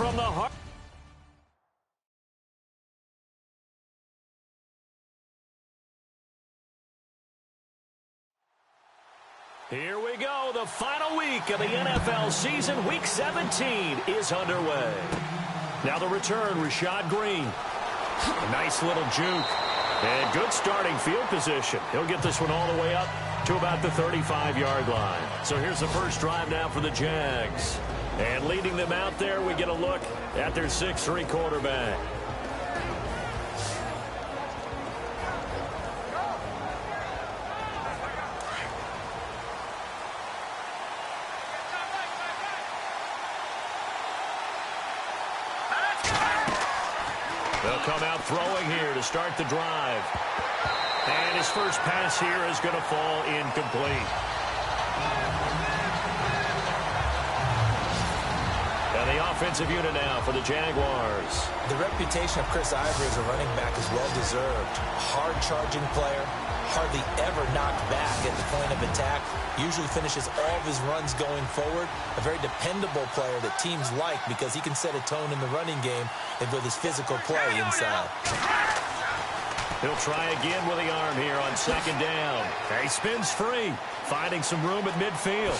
from the heart. Here we go. The final week of the NFL season. Week 17 is underway. Now the return, Rashad Green. A nice little juke. And good starting field position. He'll get this one all the way up to about the 35-yard line. So here's the first drive now for the Jags. And leading them out there, we get a look at their 6'3" quarterback. They'll come out throwing here to start the drive. And his first pass here is going to fall incomplete. And the offensive unit now for the Jaguars. The reputation of Chris Ivory as a running back is well-deserved. Hard-charging player, hardly ever knocked back at the point of attack. Usually finishes all of his runs going forward. A very dependable player that teams like because he can set a tone in the running game and with his physical play inside. He'll try again with the arm here on second down. He spins free, finding some room at midfield.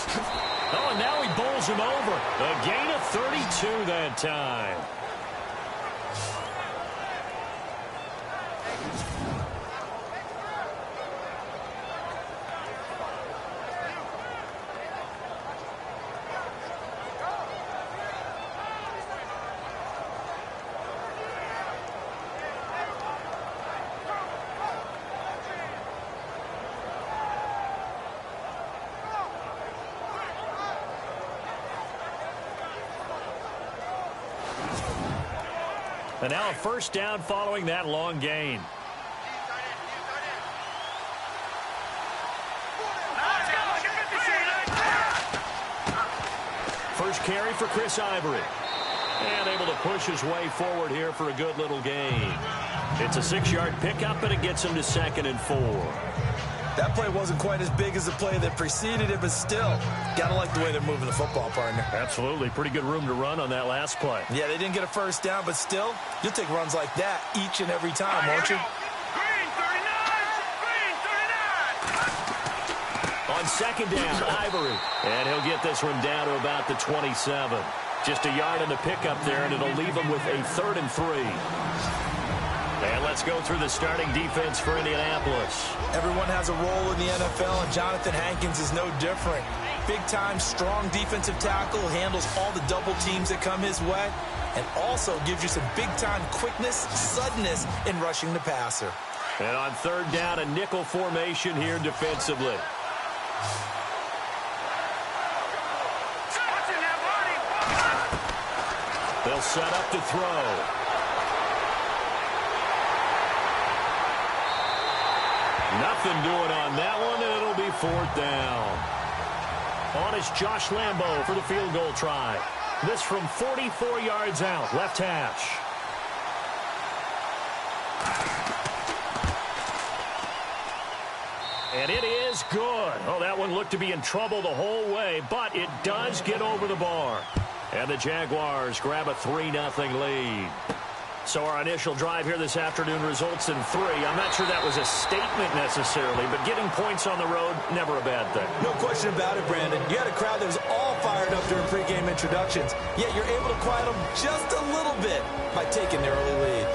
Oh, and now he bowls him over. A gain of 32 that time. And now a first down following that long gain. First carry for Chris Ivory. And able to push his way forward here for a good little gain. It's a 6-yard pickup, and it gets him to 2nd and 4. That play wasn't quite as big as the play that preceded it, but still, gotta like the way they're moving the football, partner. Absolutely. Pretty good room to run on that last play. Yeah, they didn't get a first down, but still, you'll take runs like that each and every time, won't you? Green 39! On second down, Ivory. And he'll get this one down to about the 27. Just a yard in the pickup there, and it'll leave him with a 3rd and 3. And let's go through the starting defense for Indianapolis. Everyone has a role in the NFL, and Jonathan Hankins is no different. Big-time, strong defensive tackle, handles all the double teams that come his way, and also gives you some big-time quickness, suddenness in rushing the passer. And on 3rd down, a nickel formation here defensively. They'll set up to throw. Nothing doing on that one, and it'll be 4th down. On is Josh Lambo for the field goal try. This from 44 yards out, left hash. And it is good. Oh, that one looked to be in trouble the whole way, but it does get over the bar. And the Jaguars grab a 3-0 lead. So our initial drive here this afternoon results in 3. I'm not sure that was a statement necessarily, but getting points on the road, never a bad thing. No question about it, Brandon. You had a crowd that was all fired up during pregame introductions, yet you're able to quiet them just a little bit by taking the early lead.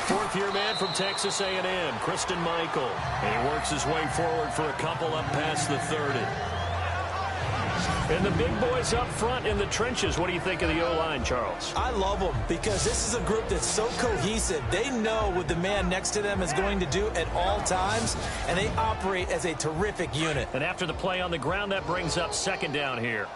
Fourth-year man from Texas A&M, Christian Michael. And he works his way forward for a couple up past the 30. And the big boys up front in the trenches. What do you think of the O-line, Charles? I love them because this is a group that's so cohesive. They know what the man next to them is going to do at all times, and they operate as a terrific unit. And after the play on the ground, that brings up 2nd down here.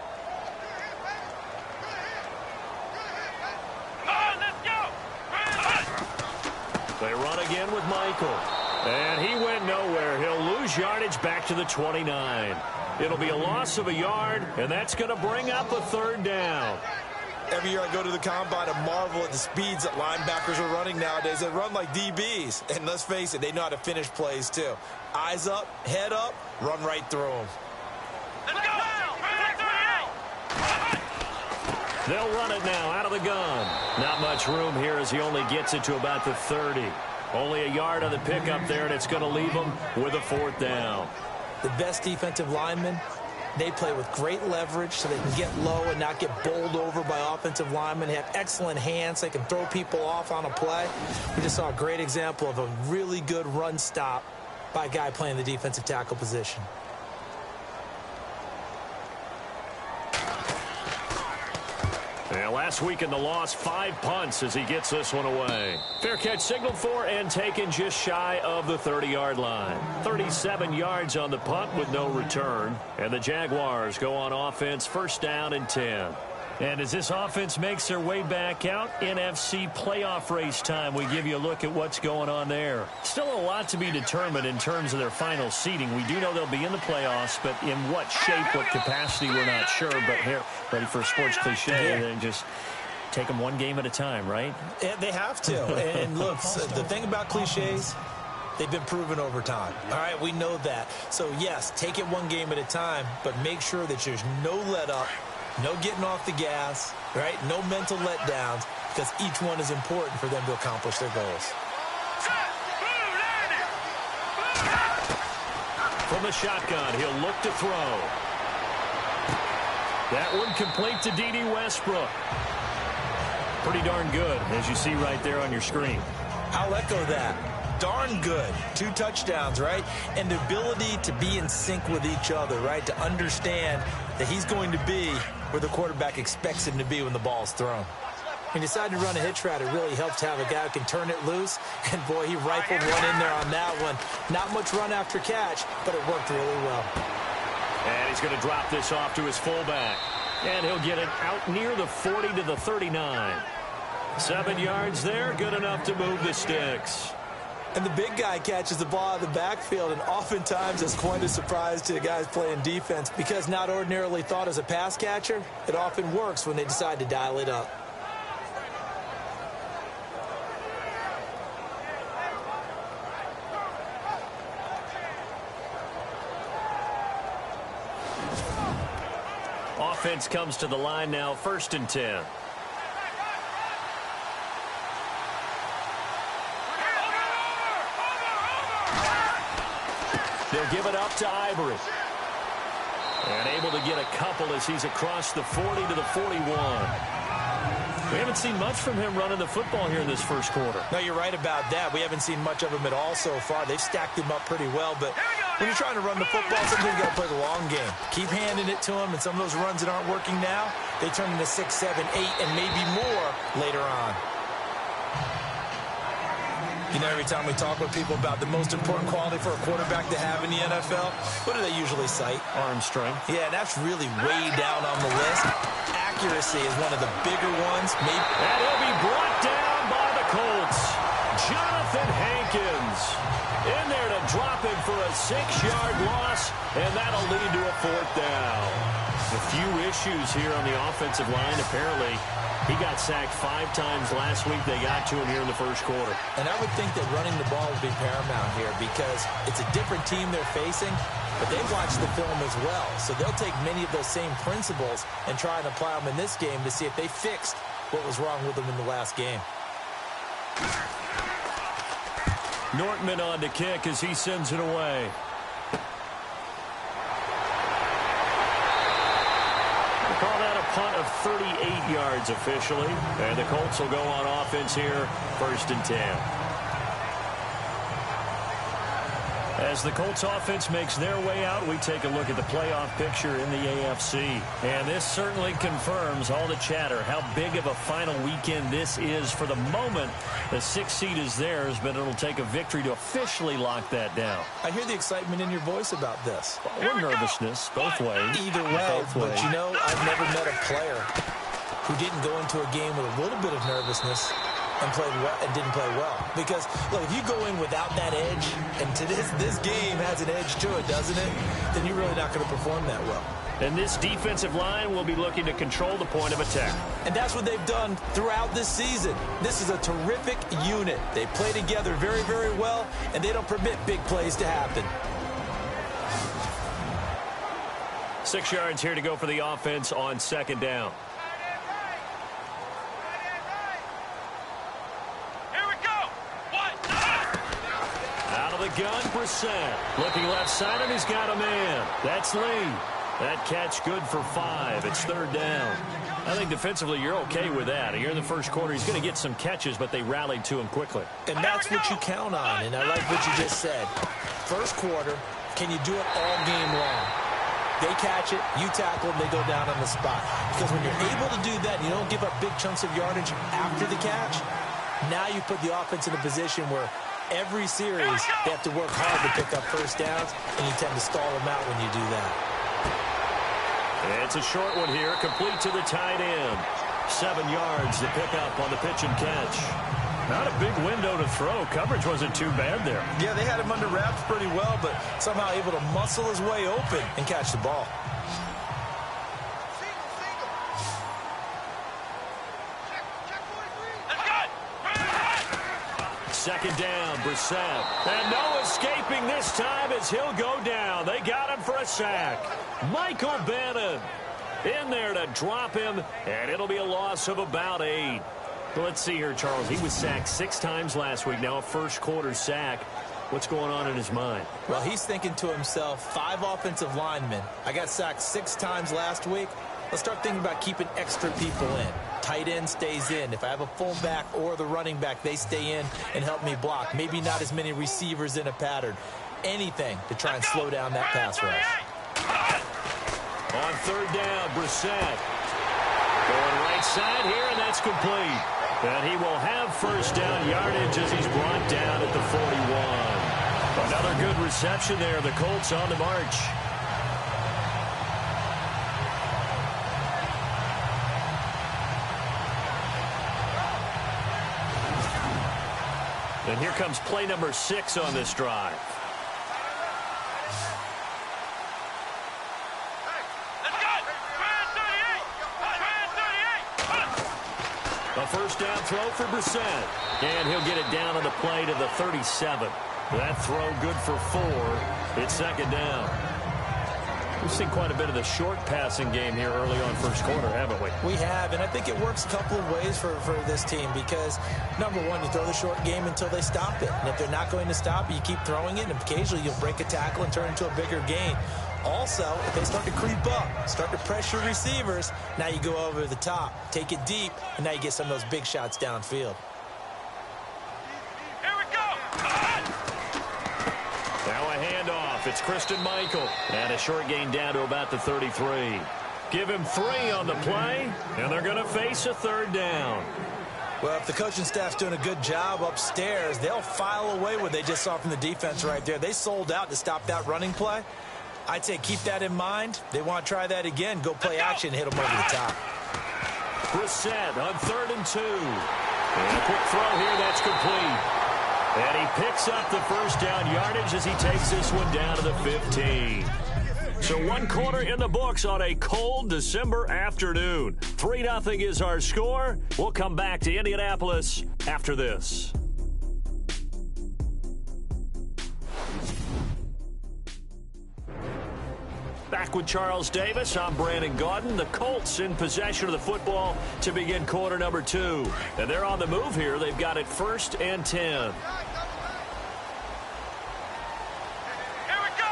They run again with Michael. And he went nowhere. He'll lose yardage back to the 29. It'll be a loss of a yard, and that's going to bring up a third down. Every year I go to the combine and marvel at the speeds that linebackers are running nowadays. They run like DBs. And let's face it, they know how to finish plays too. Eyes up, head up, run right through them. Let's go! They'll run it now out of the gun. Not much room here as he only gets it to about the 30. Only a yard on the pickup there, and it's going to leave him with a fourth down. The best defensive linemen, they play with great leverage so they can get low and not get bowled over by offensive linemen. They have excellent hands. They can throw people off on a play. We just saw a great example of a really good run stop by a guy playing the defensive tackle position. Yeah, last week in the loss, 5 punts as he gets this one away. Fair catch signaled for and taken just shy of the 30-yard line. 37 yards on the punt with no return. And the Jaguars go on offense, first down and 10. And as this offense makes their way back out, NFC playoff race time, we give you a look at what's going on there. Still a lot to be determined in terms of their final seeding. We do know they'll be in the playoffs, but in what shape, what capacity, we're not sure. But here, ready for a sports cliche, they just take them one game at a time, right? Yeah, they have to. And look, the thing about cliches, they've been proven over time. All right, we know that. So, yes, take it one game at a time, but make sure that there's no let up. No getting off the gas, right? No mental letdowns, because each one is important for them to accomplish their goals. From the shotgun, he'll look to throw. That one complete to D.D. Westbrook. Pretty darn good, as you see right there on your screen. I'll echo that. Darn good. 2 touchdowns, right? And the ability to be in sync with each other, right? To understand that he's going to be where the quarterback expects him to be when the ball's thrown. He decided to run a hitch route. It really helped to have a guy who can turn it loose. And, boy, he rifled one in there on that one. Not much run after catch, but it worked really well. And he's going to drop this off to his fullback. And he'll get it out near the 40 to the 39. 7 yards there, good enough to move the sticks. And the big guy catches the ball out of the backfield, and oftentimes it's quite a surprise to the guys playing defense because not ordinarily thought as a pass catcher, it often works when they decide to dial it up. Offense comes to the line now, 1st and 10. They'll give it up to Ivory. And able to get a couple as he's across the 40 to the 41. We haven't seen much from him running the football here in this first quarter. No, you're right about that. We haven't seen much of him at all so far. They've stacked him up pretty well, but when you're trying to run the football, sometimes you got to play the long game. Keep handing it to him, and some of those runs that aren't working now, they turn into 6, 7, 8, and maybe more later on. You know, every time we talk with people about the most important quality for a quarterback to have in the NFL, what do they usually cite? Arm strength. Yeah, that's really way down on the list. Accuracy is one of the bigger ones. Maybe. And he'll be brought down by the Colts. Jonathan Hankins in there to drop him for a 6-yard loss, and that'll lead to a 4th down. A few issues here on the offensive line. Apparently, he got sacked 5 times last week. They got to him here in the first quarter. And I would think that running the ball would be paramount here because it's a different team they're facing, but they've watched the film as well. So they'll take many of those same principles and try and apply them in this game to see if they fixed what was wrong with them in the last game. Nortman on to kick as he sends it away. Call that a punt of 38 yards officially. And the Colts will go on offense here, 1st and 10. As the Colts offense makes their way out, we take a look at the playoff picture in the AFC. And this certainly confirms all the chatter, how big of a final weekend this is. For the moment, the 6th seed is theirs, but it'll take a victory to officially lock that down. I hear the excitement in your voice about this. Or nervousness, both ways. Either way, but you know, I've never met a player who didn't go into a game with a little bit of nervousness and didn't play well. Because, look, if you go in without that edge, and to this game has an edge to it, doesn't it? Then you're really not going to perform that well. And this defensive line will be looking to control the point of attack. And that's what they've done throughout this season. This is a terrific unit. They play together very, very well, and they don't permit big plays to happen. 6 yards here to go for the offense on second down. Here we go. Out of the gun, Brissett. Looking left side, and he's got a man. That's Lee. That catch good for 5. It's third down. I think defensively you're okay with that. Here in the first quarter, he's going to get some catches, but they rallied to him quickly. And that's what you count on, and I like what you just said. First quarter, can you do it all game long? They catch it, you tackle them, they go down on the spot. Because when you're able to do that, you don't give up big chunks of yardage after the catch, now you put the offense in a position where every series they have to work hard to pick up first downs, and you tend to stall them out when you do that. It's a short one here, complete to the tight end. 7 yards to pick up on the pitch and catch. Not a big window to throw. Coverage wasn't too bad there. Yeah, they had him under wraps pretty well, but somehow able to muscle his way open and catch the ball. Second down, Brissett. And no escaping this time as he'll go down. They got him for a sack. Michael Bannon in there to drop him, and it'll be a loss of about 8. Let's see here, Charles. He was sacked 6 times last week. Now a first quarter sack. What's going on in his mind? Well, he's thinking to himself, 5 offensive linemen. I got sacked 6 times last week. Let's start thinking about keeping extra people in. Tight end stays in. If I have a fullback or the running back, they stay in and help me block. Maybe not as many receivers in a pattern. Anything to try and slow down that pass rush. On third down, Brissett. Going right side here, and that's complete. And he will have first down yardage as he's brought down at the 41. Another good reception there. The Colts on the march. And here comes play number 6 on this drive. A first down throw for Brissett. And he'll get it down on the play to the 37. That throw good for 4. It's second down. We've seen quite a bit of the short passing game here early on first quarter, haven't we? We have, and I think it works a couple of ways for this team because, number one, you throw the short game until they stop it. And if they're not going to stop it, you keep throwing it, and occasionally you'll break a tackle and turn it into a bigger gain. Also, if they start to creep up, start to pressure receivers, now you go over the top, take it deep, and now you get some of those big shots downfield. Here we go. Now a handoff. It's Christian Michael. And a short gain down to about the 33. Give him 3 on the play, and they're going to face a third down. Well, if the coaching staff's doing a good job upstairs, they'll file away what they just saw from the defense right there. They sold out to stop that running play. I'd say keep that in mind. They want to try that again. Go play action, hit them over the top. Brissett on 3rd and 2. And a quick throw here, that's complete. And he picks up the first down yardage as he takes this one down to the 15. So 1 quarter in the books on a cold December afternoon. 3-0 is our score. We'll come back to Indianapolis after this. Back with Charles Davis, I'm Brandon Gaudin. The Colts in possession of the football to begin quarter number 2. And they're on the move here. They've got it 1st and 10. Here we go.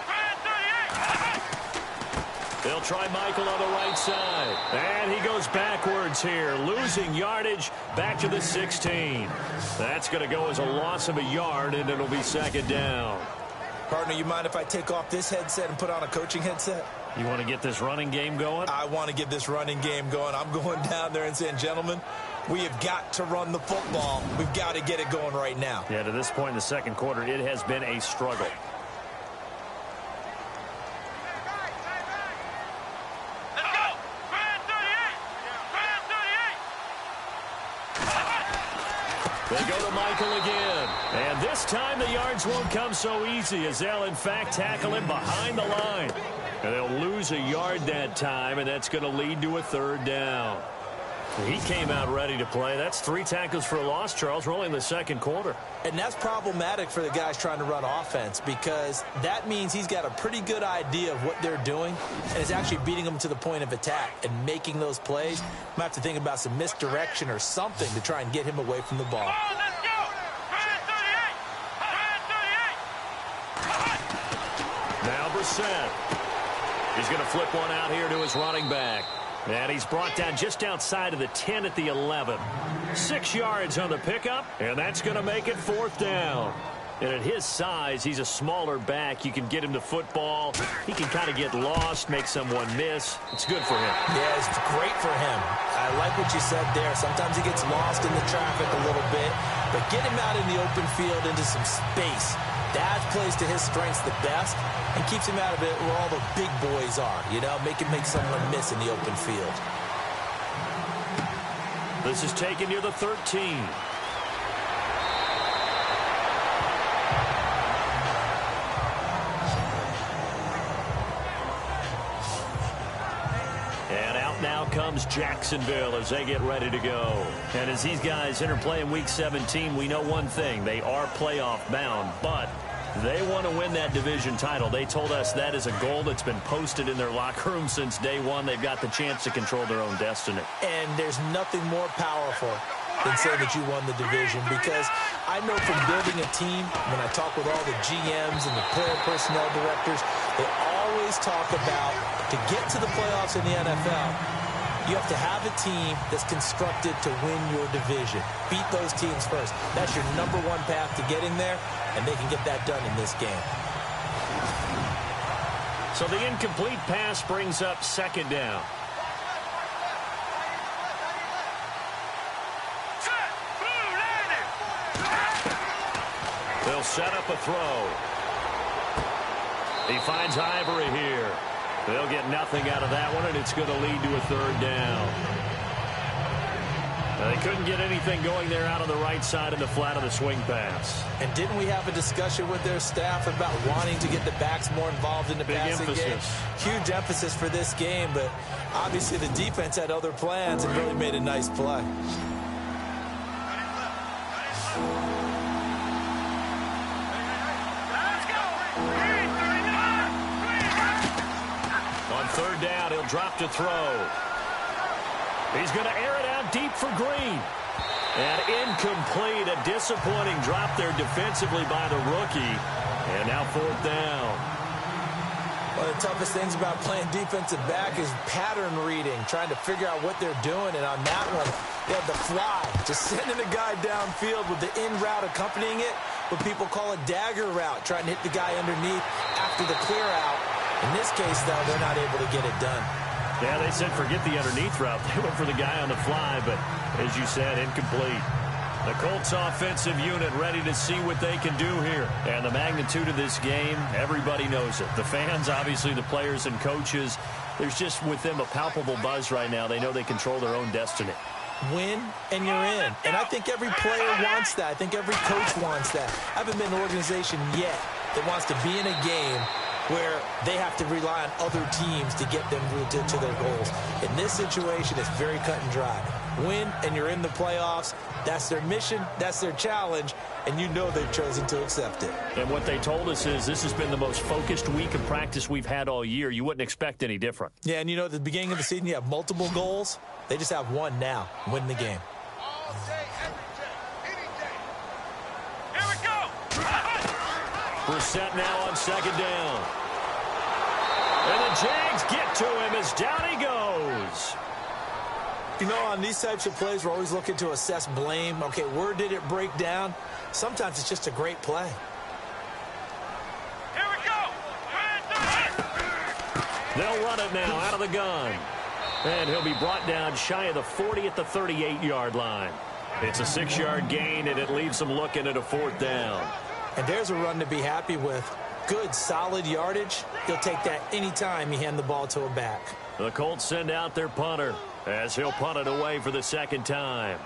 38. They'll try Michael on the right side. And he goes backwards here, losing yardage back to the 16. That's going to go as a loss of a yard, and it'll be second down. Partner, you mind if I take off this headset and put on a coaching headset? You want to get this running game going? I want to get this running game going. I'm going down there and saying, gentlemen, we have got to run the football. We've got to get it going right now. Yeah, to this point in the second quarter, it has been a struggle. Let's go. 38. They go to Michael again. And this time the yards won't come so easy as they'll, in fact, tackle him behind the line. And they'll lose a yard that time, and that's going to lead to a third down. He came out ready to play. That's 3 tackles for a loss, Charles. We're only in the second quarter. And that's problematic for the guys trying to run offense because that means he's got a pretty good idea of what they're doing and is actually beating them to the point of attack and making those plays. Might have to think about some misdirection or something to try and get him away from the ball. Oh, let's go! Now Brissett. He's going to flip one out here to his running back. And he's brought down just outside of the 10 at the 11. 6 yards on the pickup, and that's going to make it 4th down. And at his size, he's a smaller back. You can get him to football. He can kind of get lost, make someone miss. It's good for him. Yeah, it's great for him. I like what you said there. Sometimes he gets lost in the traffic a little bit, but get him out in the open field into some space. That plays to his strengths the best and keeps him out of it where all the big boys are, you know, make someone miss in the open field. This is taken near the 13. And out now comes Jacksonville as they get ready to go. And as these guys interplay in Week 17, we know one thing. They are playoff bound, but they want to win that division title. They told us that is a goal that's been posted in their locker room since day one. They've got the chance to control their own destiny. And there's nothing more powerful than saying that you won the division, because I know from building a team, when I talk with all the GMs and the player personnel directors, they always talk about to get to the playoffs in the NFL, you have to have a team that's constructed to win your division. Beat those teams first. That's your #1 path to getting there, and they can get that done in this game. So the incomplete pass brings up 2nd down. They'll set up a throw. He finds Ivory here. They'll get nothing out of that one, and it's going to lead to a 3rd down. Now, they couldn't get anything going there out on the right side of the flat of the swing pass. And didn't we have a discussion with their staff about wanting to get the backs more involved in the passing game? Huge emphasis for this game, but obviously the defense had other plans and really made a nice play. On 3rd down, he'll drop to throw. He's going to air it out deep for Green. And incomplete. A disappointing drop there defensively by the rookie. And now 4th down. One of the toughest things about playing defensive back is pattern reading, trying to figure out what they're doing. And on that one, they had the fly, just sending a guy downfield with the in route accompanying it, what people call a dagger route, trying to hit the guy underneath after the clear out. In this case, though, they're not able to get it done. Yeah, they said forget the underneath route. They went for the guy on the fly, but as you said, incomplete. The Colts offensive unit ready to see what they can do here. And the magnitude of this game, everybody knows it. The fans, obviously the players and coaches, there's just with them a palpable buzz right now. They know they control their own destiny. Win, and you're in. And I think every player wants that. I think every coach wants that. I haven't been an organization yet that wants to be in a game where they have to rely on other teams to get them to their goals. In this situation, it's very cut and dry. Win, and you're in the playoffs. That's their mission. That's their challenge. And you know they've chosen to accept it. And what they told us is this has been the most focused week of practice we've had all year. You wouldn't expect any different. Yeah, and you know, at the beginning of the season, you have multiple goals. They just have one now, win the game. All day, every day, any day. Here we go. Brissett now on 2nd down. And the Jags get to him as down he goes. You know, on these types of plays, we're always looking to assess blame. Okay, where did it break down? Sometimes it's just a great play. Here we go. They'll run it now out of the gun. And he'll be brought down shy of the 40 at the 38-yard line. It's a 6-yard gain, and it leaves them looking at a 4th down. And there's a run to be happy with. Good, solid yardage. He'll take that anytime you hand the ball to a back. The Colts send out their punter as he'll punt it away for the 2nd time.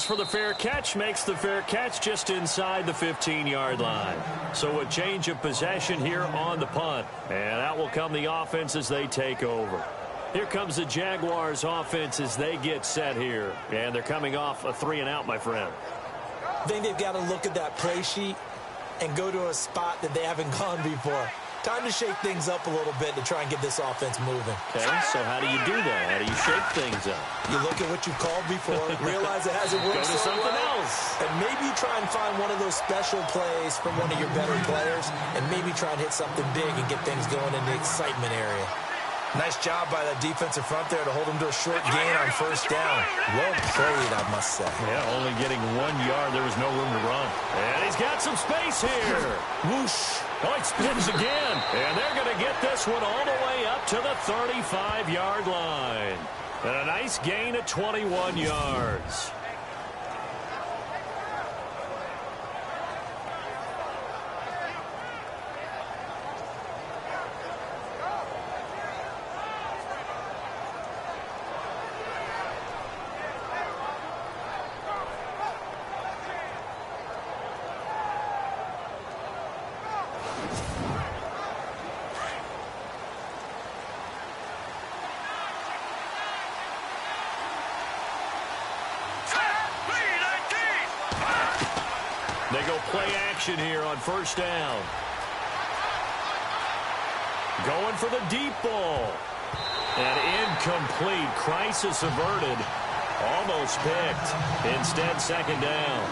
calls for the fair catch, makes the fair catch just inside the 15-yard line. So a change of possession here on the punt. And out will come the offense as they take over. Here comes the Jaguars offense as they get set here. And they're coming off a 3-and-out, my friend. I think they've got to look at that play sheet and go to a spot that they haven't gone before. Time to shake things up a little bit to try and get this offense moving. Okay, so how do you do that? How do you shake things up? You look at what you called before, realize it hasn't worked Go to so something well, else. and maybe try and find one of those special plays from one of your better players, and maybe try and hit something big and get things going in the excitement area. Nice job by that defensive front there to hold him to a short gain on first down. Well played, I must say. Yeah, only getting 1 yard. There was no room to run. And he's got some space here. Whoosh. Oh, he spins again. And they're going to get this one all the way up to the 35-yard line. And a nice gain of 21 yards. They go play action here on first down. Going for the deep ball. And incomplete. Crisis averted. Almost picked. Instead, second down.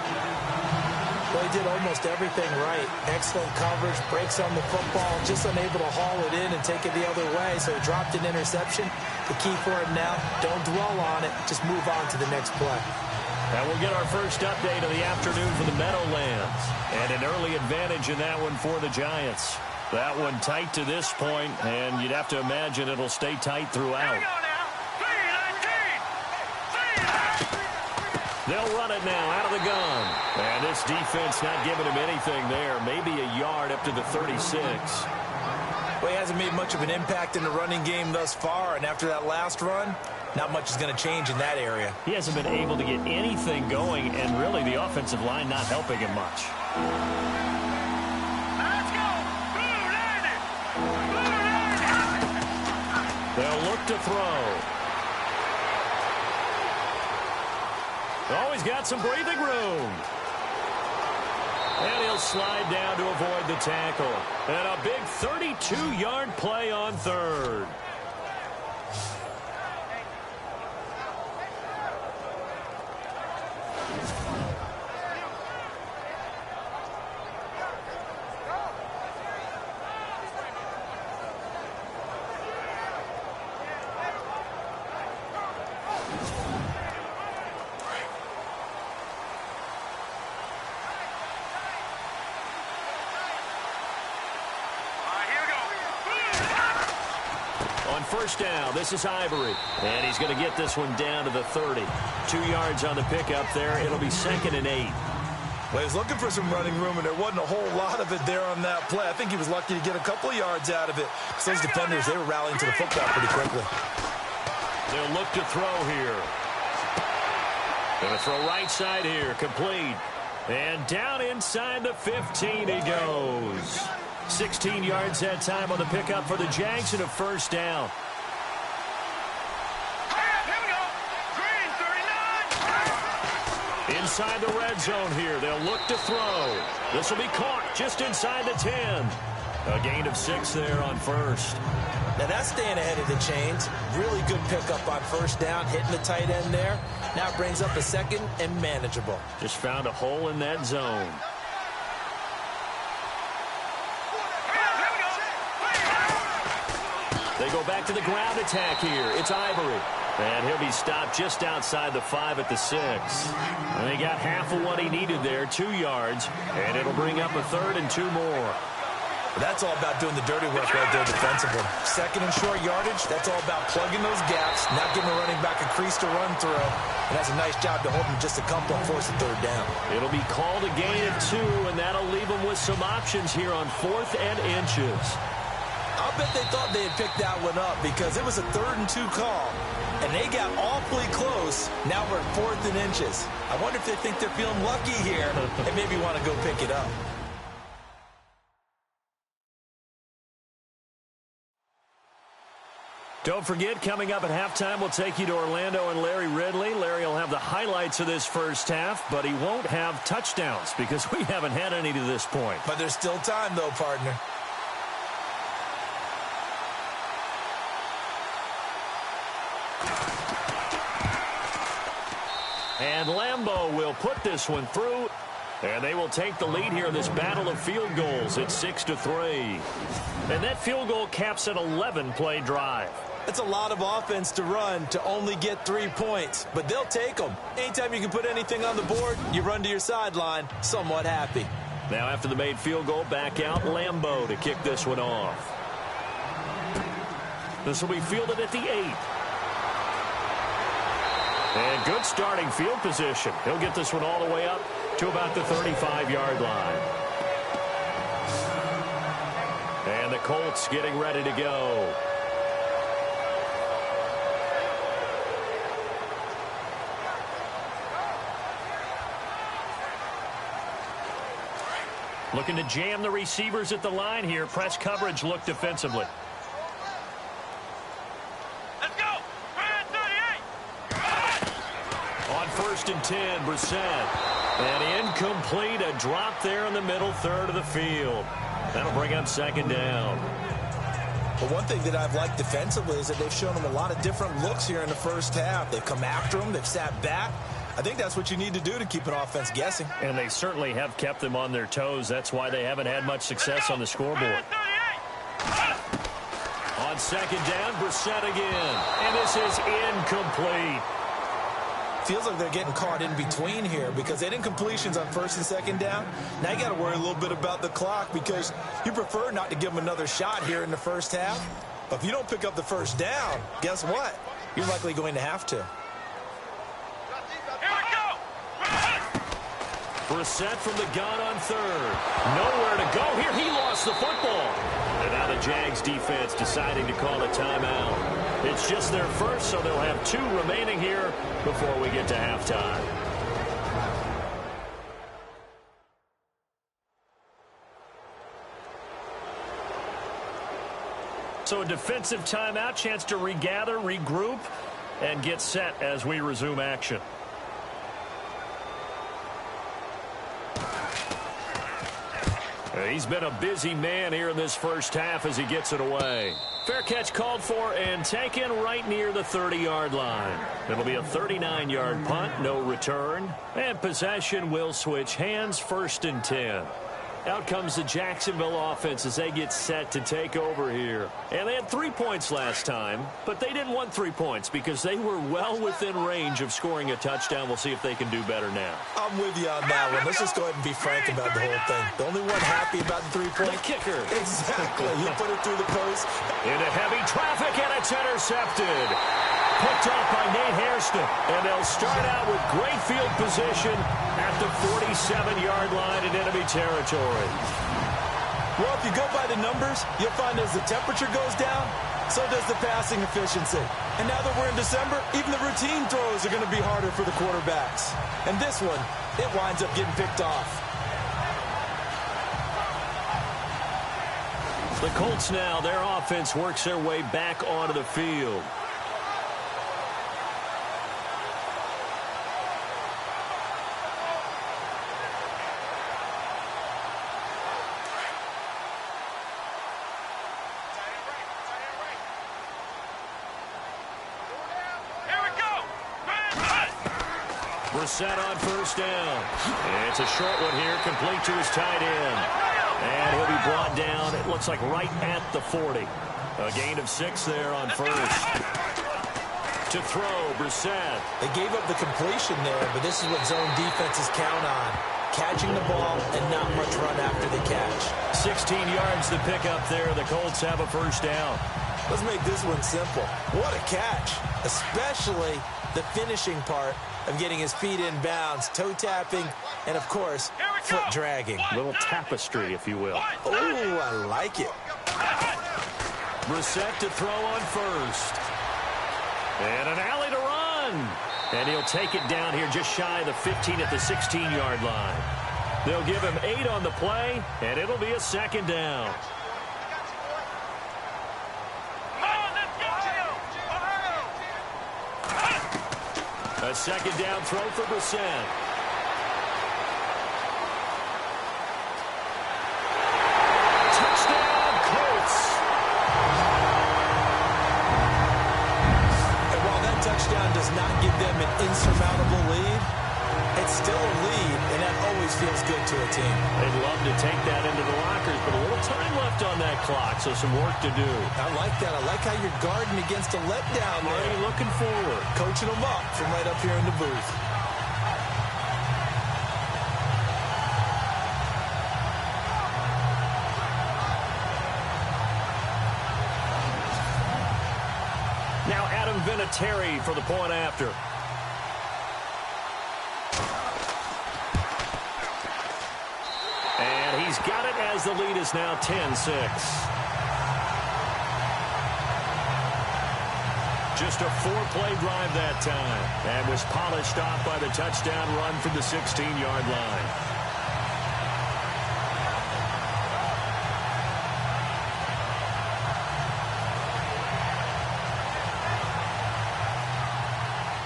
Well, he did almost everything right. Excellent coverage, breaks on the football, just unable to haul it in and take it the other way, so he dropped an interception. The key for him now, don't dwell on it, just move on to the next play. And we'll get our first update of the afternoon for the Meadowlands. And an early advantage in that one for the Giants. That one tight to this point, and you'd have to imagine it'll stay tight throughout. They'll run it now out of the gun. And this defense not giving him anything there. Maybe a yard up to the 36. Well, he hasn't made much of an impact in the running game thus far, and after that last run, not much is going to change in that area. He hasn't been able to get anything going, and really the offensive line not helping him much. Let's go! They'll look to throw. Oh, he's got some breathing room. And he'll slide down to avoid the tackle. And a big 32-yard play on third. First down, this is Ivory. And he's going to get this one down to the 30. 2 yards on the pickup there. It'll be 2nd and 8. Well, he was looking for some running room, and there wasn't a whole lot of it there on that play. I think he was lucky to get a couple of yards out of it. Because those defenders, they were rallying to the football pretty quickly. They'll look to throw here. Going to throw right side here, complete. And down inside the 15 he goes. 16 yards that time on the pickup for the Jags and a first down. Here we go. Green 39. Inside the red zone here. They'll look to throw. This will be caught just inside the 10. A gain of 6 there on first. Now that's staying ahead of the chains. Really good pickup on first down, hitting the tight end there. Now it brings up a second and manageable. Just found a hole in that zone. They go back to the ground attack here. It's Ivory. And he'll be stopped just outside the 5 at the 6. And he got half of what he needed there, 2 yards. And it'll bring up a 3rd and 2 more. That's all about doing the dirty work right there defensively. Second and short yardage, that's all about plugging those gaps, not giving the running back a crease to run through. And that's a nice job to hold him just a couple and force the 3rd down. It'll be called a gain of 2, and that'll leave him with some options here on 4th and inches. I'll bet they thought they had picked that one up because it was a 3rd and 2 call, and they got awfully close. Now we're at 4th and inches. I wonder if they think they're feeling lucky here and maybe want to go pick it up. Don't forget, coming up at halftime, we'll take you to Orlando and Larry Ridley. Larry will have the highlights of this first half, but he won't have touchdowns because we haven't had any to this point. But there's still time, though, partner. And Lambeau will put this one through, and they will take the lead here in this battle of field goals at 6-3. And that field goal caps an 11-play drive. That's a lot of offense to run to only get 3 points, but they'll take them. Anytime you can put anything on the board, you run to your sideline, somewhat happy. Now after the made field goal, back out Lambeau to kick this one off. This will be fielded at the 8. And good starting field position. He'll get this one all the way up to about the 35-yard line. And the Colts getting ready to go. Looking to jam the receivers at the line here. Press coverage look defensively. Let's go. 38. On 1st and 10, Brissett. And incomplete. A drop there in the middle third of the field. That'll bring up 2nd down. But one thing that I've liked defensively is that they've shown them a lot of different looks here in the first half. They've come after them. They've sat back. I think that's what you need to do to keep an offense guessing. And they certainly have kept them on their toes. That's why they haven't had much success on the scoreboard. On 2nd down, Brissett again. And this is incomplete. Feels like they're getting caught in between here because they didn't completions on 1st and 2nd down. Now you got to worry a little bit about the clock because you prefer not to give them another shot here in the first half. But if you don't pick up the 1st down, guess what? You're likely going to have to. Brissett from the gun on 3rd. Nowhere to go here. He lost the football. And now the Jags defense deciding to call a timeout. It's just their first, so they'll have 2 remaining here before we get to halftime. So a defensive timeout, chance to regather, regroup, and get set as we resume action. He's been a busy man here in this first half as he gets it away. Fair catch called for and taken right near the 30-yard line. It'll be a 39-yard punt, no return. And possession will switch hands, 1st and 10. Out comes the Jacksonville offense as they get set to take over here. And they had 3 points last time, but they didn't want 3 points because they were well within range of scoring a touchdown. We'll see if they can do better now. I'm with you on that one. Let's just go ahead and be frank about the whole thing. The only one happy about the 3-point. The kicker. Exactly. He put it through the post. Into heavy traffic, and it's intercepted. Picked off by Nate Hairston. And they'll start out with great field position at the 47-yard line in enemy territory. Well, if you go by the numbers, you'll find as the temperature goes down, so does the passing efficiency. And now that we're in December, even the routine throws are going to be harder for the quarterbacks. And this one, it winds up getting picked off. The Colts now, their offense works their way back onto the field. Brissett on 1st down. It's a short one here, complete to his tight end. And he'll be brought down, it looks like right at the 40. A gain of 6 there on 1st. To throw, Brissett. They gave up the completion there, but this is what zone defenses count on. Catching the ball and not much run after the catch. 16 yards to pick up there. The Colts have a 1st down. Let's make this one simple. What a catch, especially the finishing part of getting his feet in bounds, toe tapping, and of course, foot dragging. Little tapestry, if you will. Oh, I like it. Brissett to throw on first. And an alley to run. And he'll take it down here just shy of the 15 at the 16-yard line. They'll give him 8 on the play, and it'll be a second down. A second down throw for Brissett. Touchdown, Colts. And while that touchdown does not give them an insurmountable lead, it's still a lead, and that always feels good to a team. They'd love to take that into the lockers, but a little time left on that clock, so some work to do. I like that. I like how you're guarding against a letdown there. Already looking forward. Coaching them up from right up here in the booth. Now Adam Vinatieri for the point after. And he's got it as the lead is now 10-6. Just a 4-play drive that time. And was polished off by the touchdown run from the 16-yard line.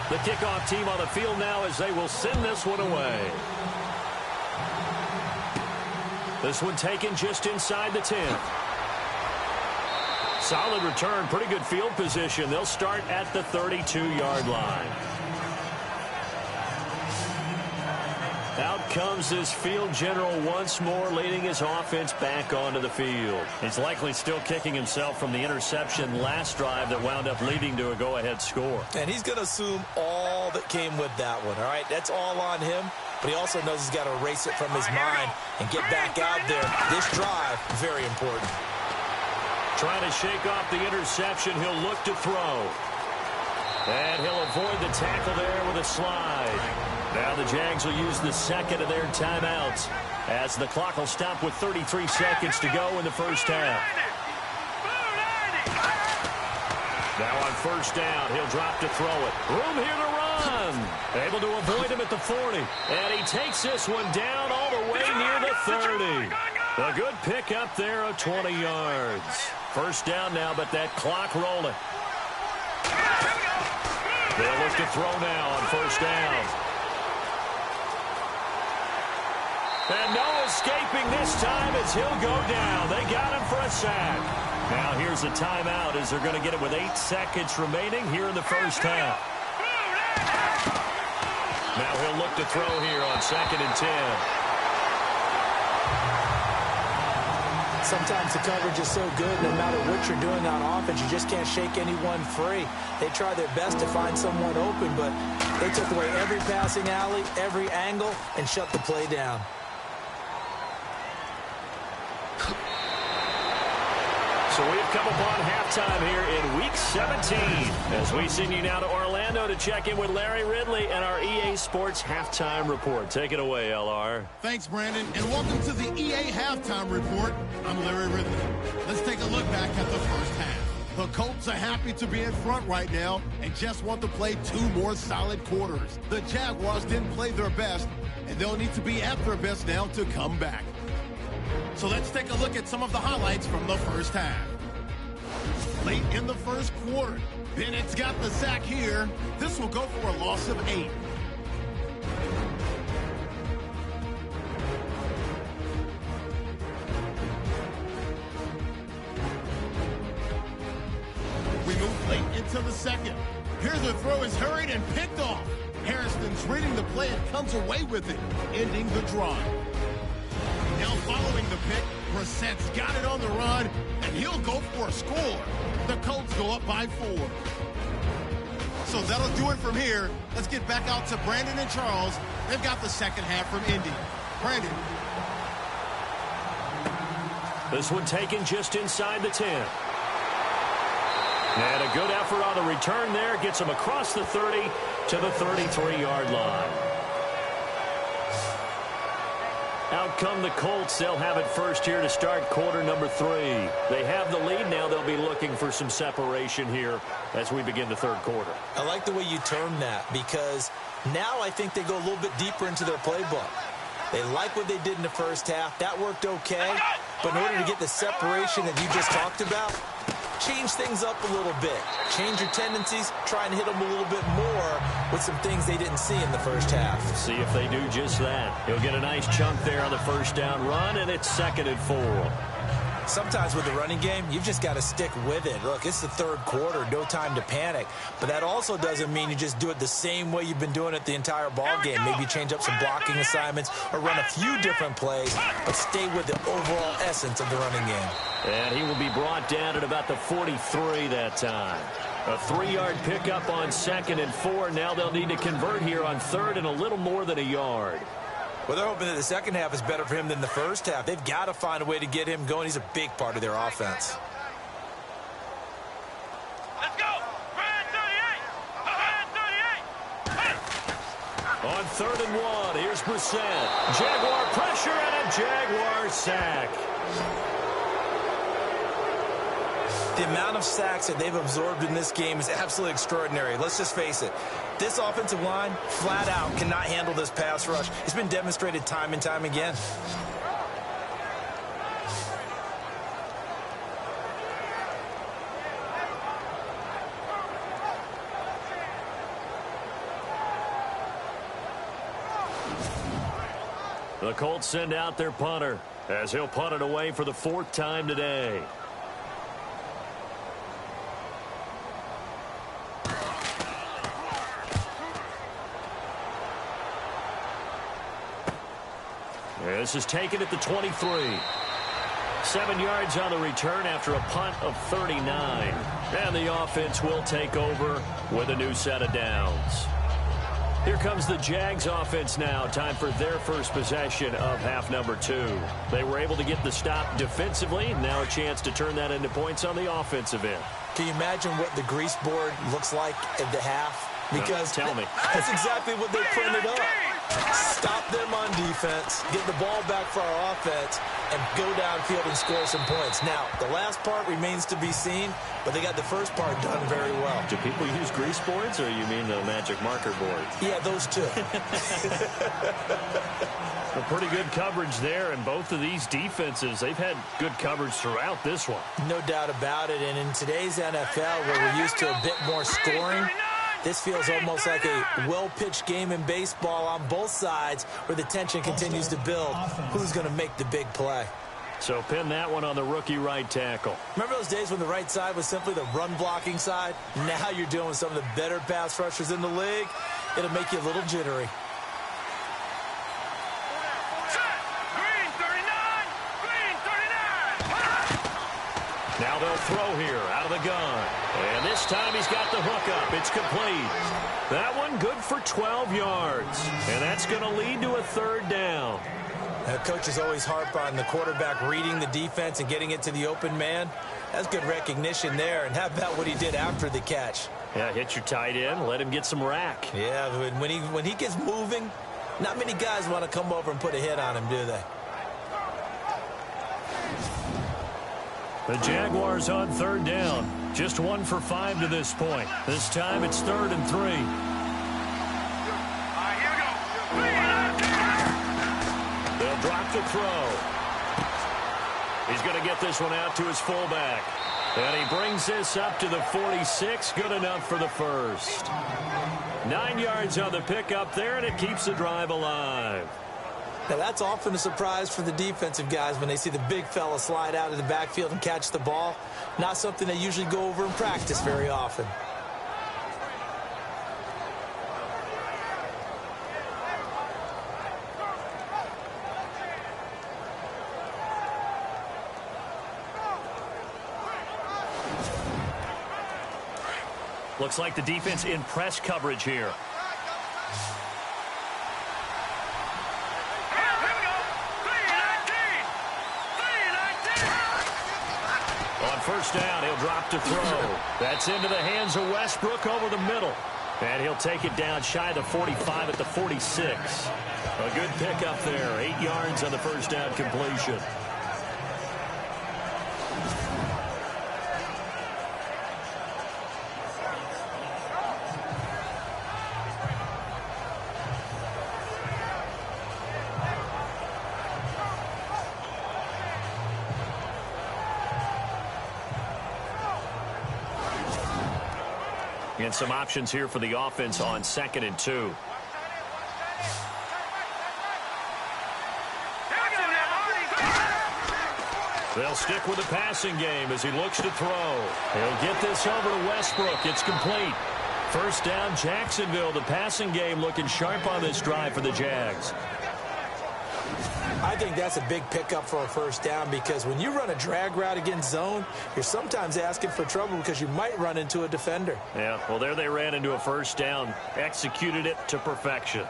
The kickoff team on the field now as they will send this one away. This one taken just inside the 10. Solid return, pretty good field position. They'll start at the 32-yard line. Out comes this field general once more, leading his offense back onto the field. He's likely still kicking himself from the interception last drive that wound up leading to a go-ahead score. And he's going to assume all that came with that one, all right? That's all on him, but he also knows he's got to erase it from his mind and get back out there. This drive, very important. Trying to shake off the interception, he'll look to throw. And he'll avoid the tackle there with a slide. Now the Jags will use the second of their timeouts as the clock will stop with 33 seconds to go in the first half. Now on first down, he'll drop to throw it. Room here to run. Able to avoid him at the 40. And he takes this one down all the way near the 30. A good pick up there of 20 yards. First down now, but that clock rolling. They'll look to throw now on first down. And no escaping this time as he'll go down. They got him for a sack. Now here's a timeout as they're going to get it with 8 seconds remaining here in the first half. Now he'll look to throw here on 2nd and 10. Sometimes the coverage is so good, no matter what you're doing on offense, you just can't shake anyone free. They try their best to find someone open, but they took away every passing alley, every angle, and shut the play down. So we've come upon halftime here in Week 17 as we send you now to Orlando to check in with Larry Ridley and our EA Sports Halftime Report. Take it away, LR. Thanks, Brandon, and welcome to the EA Halftime Report. I'm Larry Ridley. Let's take a look back at the first half. The Colts are happy to be in front right now and just want to play 2 more solid quarters. The Jaguars didn't play their best, and they'll need to be at their best now to come back. So let's take a look at some of the highlights from the first half. Late in the first quarter, Bennett's got the sack here. This will go for a loss of 8. We move late into the second. Here the throw is hurried and picked off. Harrison's reading the play and comes away with it, ending the drive. Now following the pick, Brissett's got it on the run, and he'll go for a score. The Colts go up by 4. So that'll do it from here. Let's get back out to Brandon and Charles. They've got the second half from Indy. Brandon. This one taken just inside the 10. And a good effort on the return there. Gets him across the 30 to the 33-yard line. Out come the Colts. They'll have it first here to start quarter number 3. They have the lead. Now they'll be looking for some separation here as we begin the third quarter. I like the way you term that, because now I think they go a little bit deeper into their playbook. They like what they did in the first half. That worked okay. But in order to get the separation that you just talked about, change things up a little bit. Change your tendencies. Try and hit them a little bit more with some things they didn't see in the first half. See if they do just that. He'll get a nice chunk there on the first down run, and it's 2nd and 4. Sometimes with the running game, you've just got to stick with it. Look, it's the third quarter, no time to panic. But that also doesn't mean you just do it the same way you've been doing it the entire ball game. Maybe change up some blocking assignments or run a few different plays, but stay with the overall essence of the running game. And he will be brought down at about the 43 that time. A 3-yard pickup on 2nd and 4. Now they'll need to convert here on 3rd and a little more than a yard. Well, they're hoping that the second half is better for him than the first half. They've got to find a way to get him going. He's a big part of their offense. Let's go. Brand 38. On 3rd and 1, here's Brissett. Jaguar pressure and a Jaguar sack. The amount of sacks that they've absorbed in this game is absolutely extraordinary. Let's just face it. This offensive line, flat out, cannot handle this pass rush. It's been demonstrated time and time again. The Colts send out their punter as he'll punt it away for the 4th time today. This is taken at the 23. 7 yards on the return after a punt of 39. And the offense will take over with a new set of downs. Here comes the Jags offense now. Time for their first possession of half number 2. They were able to get the stop defensively. Now a chance to turn that into points on the offensive end. Can you imagine what the grease board looks like at the half? Because tell me. That's exactly what they printed up. Stop them on defense, get the ball back for our offense, and go downfield and score some points. Now, the last part remains to be seen, but they got the first part done very well. Do people use grease boards, or you mean the magic marker board? Yeah, those two. Well, pretty good coverage there, and both of these defenses, they've had good coverage throughout this one. No doubt about it, and in today's NFL, where we're used to a bit more scoring, this feels almost like a well-pitched game in baseball on both sides where the tension continues to build. Who's going to make the big play? So pin that one on the rookie right tackle. Remember those days when the right side was simply the run-blocking side? Now you're dealing with some of the better pass rushers in the league. It'll make you a little jittery. Now they'll throw here out of the gun. And this time he's got the hook up. It's complete. That one good for 12 yards. And that's going to lead to a 3rd down. Coaches always harp on the quarterback reading the defense and getting it to the open man. That's good recognition there. And how about what he did after the catch? Yeah, hit your tight end. Let him get some rack. Yeah, when he gets moving, not many guys want to come over and put a hit on him, do they? The Jaguars on 3rd down. Just 1 for 5 to this point. This time it's 3rd and 3. All right, here we go. They'll drop the throw. He's going to get this one out to his fullback. And he brings this up to the 46. Good enough for the first. 9 yards on the pickup there, and it keeps the drive alive. Now, that's often a surprise for the defensive guys when they see the big fella slide out of the backfield and catch the ball. Not something they usually go over in practice very often. Looks like the defense in press coverage here. On first down, he'll drop to throw. That's into the hands of Westbrook over the middle. And he'll take it down shy of the 45 at the 46. A good pickup there. 8 yards on the first down completion. And some options here for the offense on 2nd and 2. They'll stick with the passing game as he looks to throw. He'll get this over to Westbrook. It's complete. First down, Jacksonville. The passing game looking sharp on this drive for the Jags. I think that's a big pickup for a first down because when you run a drag route against zone, you're sometimes asking for trouble because you might run into a defender. Yeah, well, there they ran into a first down, executed it to perfection.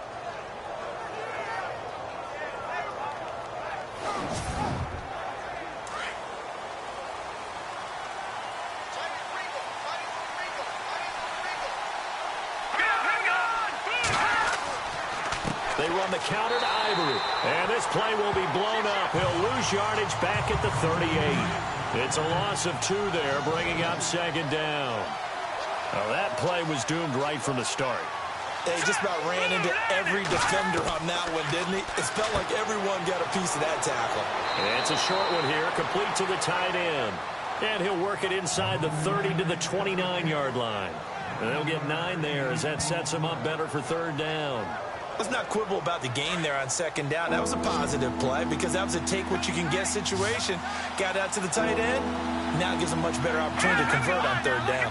They run the counter to Ivory. And this play will be blown up. He'll lose yardage back at the 38. It's a loss of 2 there, bringing up 2nd down. Well, that play was doomed right from the start. They just about ran into every defender on that one, didn't he? It felt like everyone got a piece of that tackle. And it's a short one here, complete to the tight end. And he'll work it inside the 30 to the 29-yard line. And they'll get 9 there as that sets him up better for 3rd down. Let's not quibble about the gain there on 2nd down. That was a positive play because that was a take-what-you-can-get situation. Got out to the tight end. Now it gives them much better opportunity to convert on 3rd down.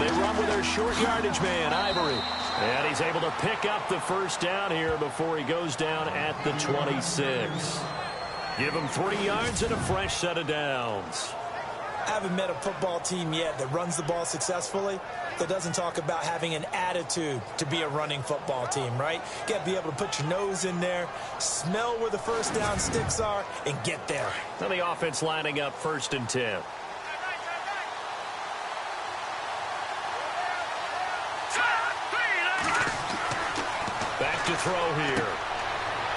They run with their short yardage man, Ivory. And he's able to pick up the first down here before he goes down at the 26. Give him 3 yards and a fresh set of downs. I haven't met a football team yet that runs the ball successfully that doesn't talk about having an attitude to be a running football team, right? You got to be able to put your nose in there, smell where the first down sticks are, and get there. Now the offense lining up 1st and 10. Back to throw here.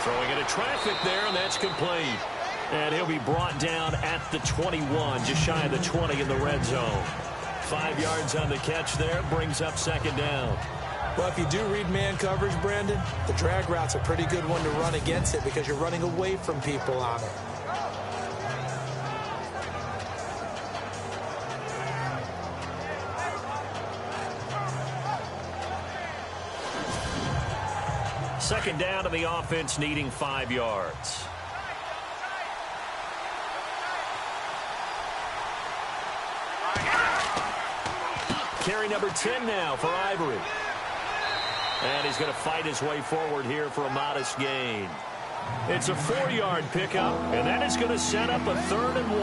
Throwing into traffic there, and that's complete. And he'll be brought down at the 21, just shy of the 20 in the red zone. 5 yards on the catch there, brings up 2nd down. Well, if you do read man coverage, Brandon, the drag route's a pretty good one to run against it because you're running away from people on it. Second down to the offense, needing 5 yards. Carry number 10 now for Ivory. And he's going to fight his way forward here for a modest gain. It's a 4-yard pickup, and that is going to set up a 3rd and 1.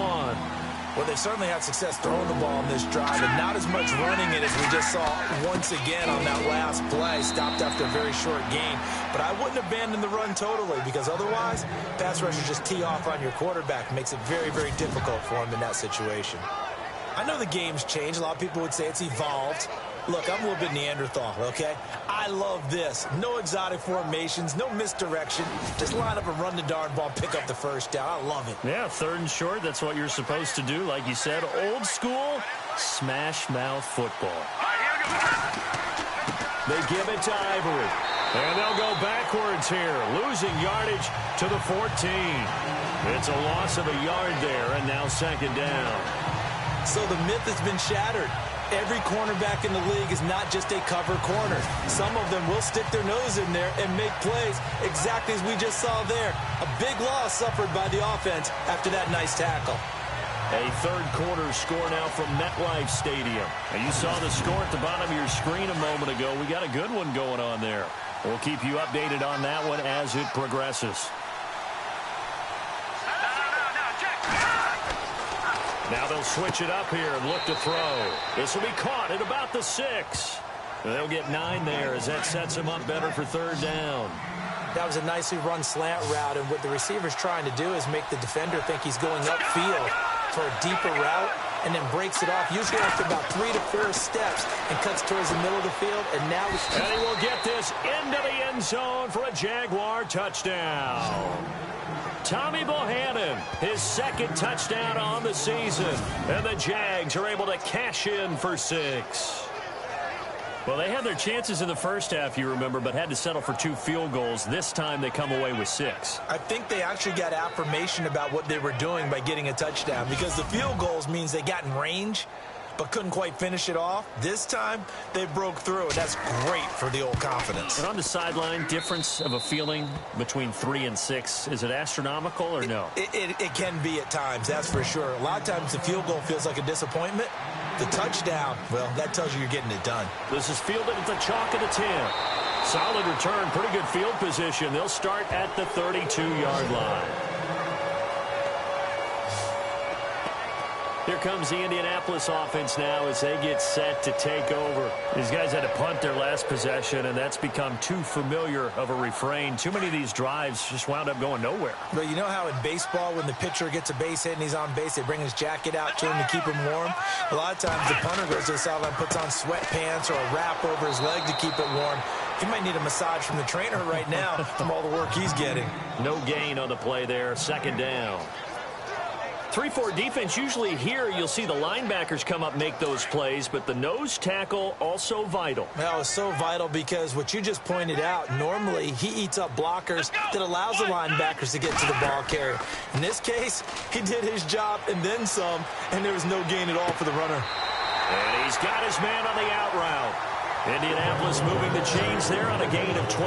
Well, they certainly had success throwing the ball in this drive, and not as much running it as we just saw once again on that last play. Stopped after a very short gain. But I wouldn't abandon the run totally because otherwise, pass rushers just tee off on your quarterback. Makes it very, very difficult for him in that situation. I know the game's changed. A lot of people would say it's evolved. Look, I'm a little bit Neanderthal, okay? I love this. No exotic formations, no misdirection. Just line up and run the darn ball, pick up the first down. I love it. Yeah, 3rd and short, that's what you're supposed to do. Like you said, old school, smash mouth football. They give it to Ivory. And they'll go backwards here, losing yardage to the 14. It's a loss of a yard there, and now 2nd down. So the myth has been shattered. Every cornerback in the league is not just a cover corner. Some of them will stick their nose in there and make plays exactly as we just saw there. A big loss suffered by the offense after that nice tackle. A 3rd quarter score now from MetLife Stadium. And you saw the score at the bottom of your screen a moment ago. We got a good one going on there. We'll keep you updated on that one as it progresses. Now they'll switch it up here and look to throw. This will be caught at about the 6. They'll get 9 there as that sets them up better for 3rd down. That was a nicely run slant route, and what the receiver's trying to do is make the defender think he's going upfield for a deeper route, and then breaks it off, usually after about 3 to 4 steps, and cuts towards the middle of the field. And now and he will get this into the end zone for a Jaguar touchdown. Tommy Bohannon, his second touchdown on the season. And the Jags are able to cash in for 6. Well, they had their chances in the first half, you remember, but had to settle for 2 field goals. This time they come away with 6. I think they actually got affirmation about what they were doing by getting a touchdown, because the field goals means they got in range but couldn't quite finish it off. This time, they broke through, and that's great for the old confidence. And on the sideline, difference of a feeling between 3 and 6, is it astronomical or no? It can be at times, that's for sure. A lot of times the field goal feels like a disappointment. The touchdown, well, that tells you you're getting it done. This is fielded at the chalk of the 10. Solid return, pretty good field position. They'll start at the 32-yard line. Here comes the Indianapolis offense now as they get set to take over. These guys had to punt their last possession, and that's become too familiar of a refrain. Too many of these drives just wound up going nowhere. But you know how in baseball, when the pitcher gets a base hit and he's on base, they bring his jacket out to him to keep him warm? A lot of times the punter goes to the sideline, puts on sweatpants or a wrap over his leg to keep it warm. He might need a massage from the trainer right now from all the work he's getting. No gain on the play there, second down. 3-4 defense, usually here you'll see the linebackers come up, make those plays, but the nose tackle also vital. Well, it's so vital because what you just pointed out, normally he eats up blockers that allows the linebackers to get to the ball carrier. In this case, he did his job and then some, and there was no gain at all for the runner. And he's got his man on the out route. Indianapolis moving the chains there on a gain of 12.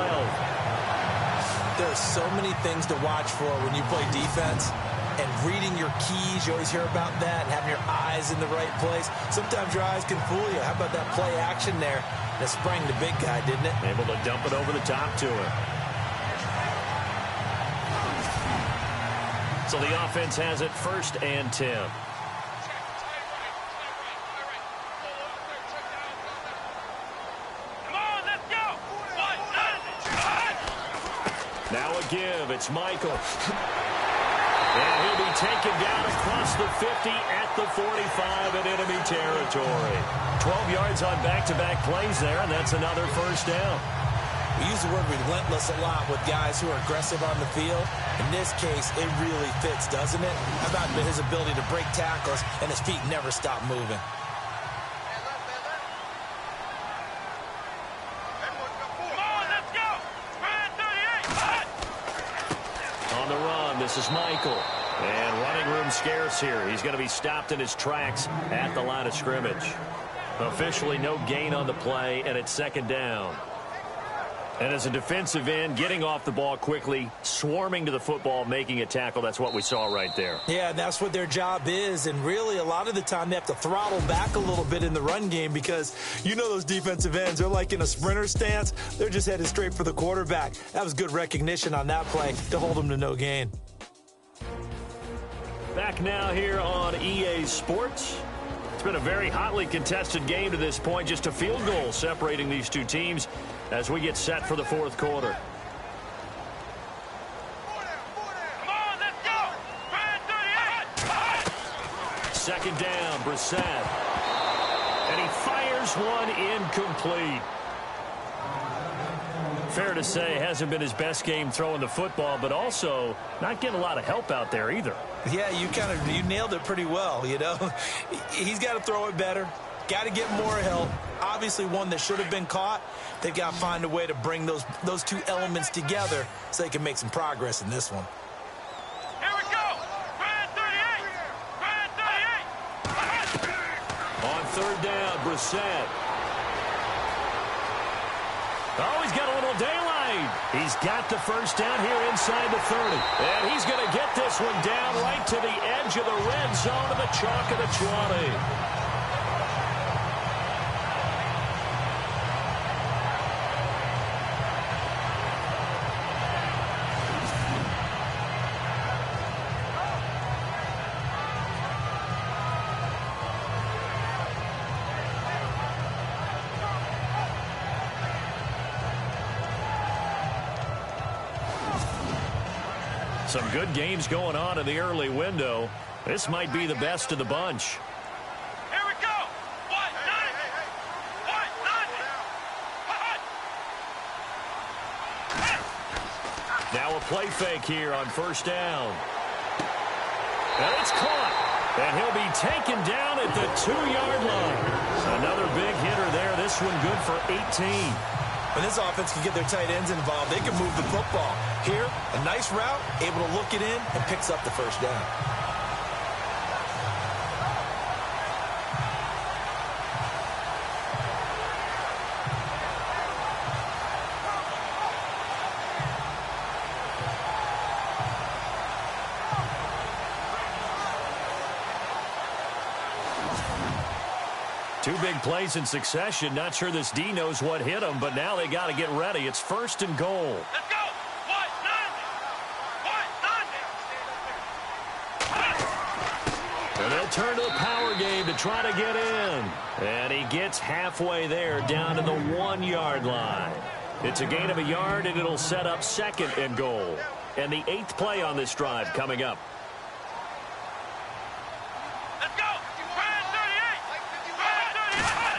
There are so many things to watch for when you play defense. And reading your keys, you always hear about that, and having your eyes in the right place. Sometimes your eyes can fool you. How about that play action there? And it sprang the big guy, didn't it? Able to dump it over the top to him. So the offense has it 1st and 10. Now a give. It's Michael. And he'll be taken down across the 50 at the 45 in enemy territory. 12 yards on back-to-back plays there, and that's another 1st down. We use the word relentless a lot with guys who are aggressive on the field. In this case, it really fits, doesn't it? How about his ability to break tackles and his feet never stop moving? On the run, this is Michael. And running room scarce here. He's going to be stopped in his tracks at the line of scrimmage. Officially no gain on the play, and it's 2nd down. And as a defensive end, getting off the ball quickly, swarming to the football, making a tackle, that's what we saw right there. Yeah, and that's what their job is. And really, a lot of the time, they have to throttle back a little bit in the run game because you know those defensive ends, they're like in a sprinter stance. They're just headed straight for the quarterback. That was good recognition on that play to hold them to no gain. Back now here on EA Sports. It's been a very hotly contested game to this point. Just a field goal separating these two teams as we get set for the 4th quarter. Come on, let's go! 38! 2nd down, Brissett. And he fires one incomplete. Fair to say, hasn't been his best game throwing the football, but also not getting a lot of help out there either. Yeah, you nailed it pretty well, you know. He's got to throw it better. Got to get more help. Obviously one that should have been caught. They've got to find a way to bring those two elements together so they can make some progress in this one. Here we go! 38! On 3rd down, Brissett. Oh, he's got a little daylight. He's got the 1st down here inside the 30. And he's going to get this one down right to the edge of the red zone of the chalk of the 20. Some good games going on in the early window. This might be the best of the bunch. play fake here on first down. And it's caught. And he'll be taken down at the 2-yard line. Another big hitter there. This one good for 18. When this offense can get their tight ends involved, they can move the football. Here, a nice route, able to look it in, and picks up the first down. Two big plays in succession. Not sure this D knows what hit him, but now they got to get ready. It's first and goal. Let's go. And they'll turn to the power game to try to get in. And he gets halfway there, down to the 1-yard line. It's a gain of a yard, and it'll set up second and goal. And the 8th play on this drive coming up.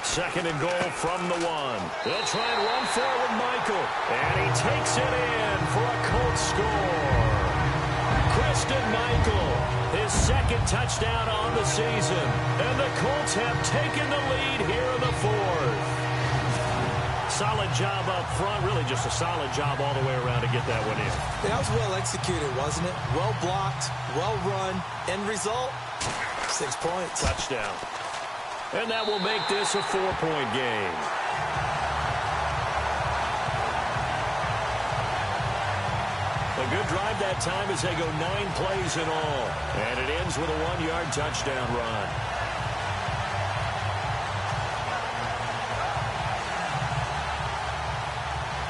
Second and goal from the 1. They'll try and run forward Michael. And he takes it in for a Colts score. Christian Michael, his second touchdown on the season. And the Colts have taken the lead here in the 4th. Solid job up front. Really just a solid job all the way around to get that one in. That was well executed, wasn't it? Well blocked, well run. End result, 6 points. Touchdown. And that will make this a 4-point game. A good drive that time as they go 9 plays in all. And it ends with a 1-yard touchdown run.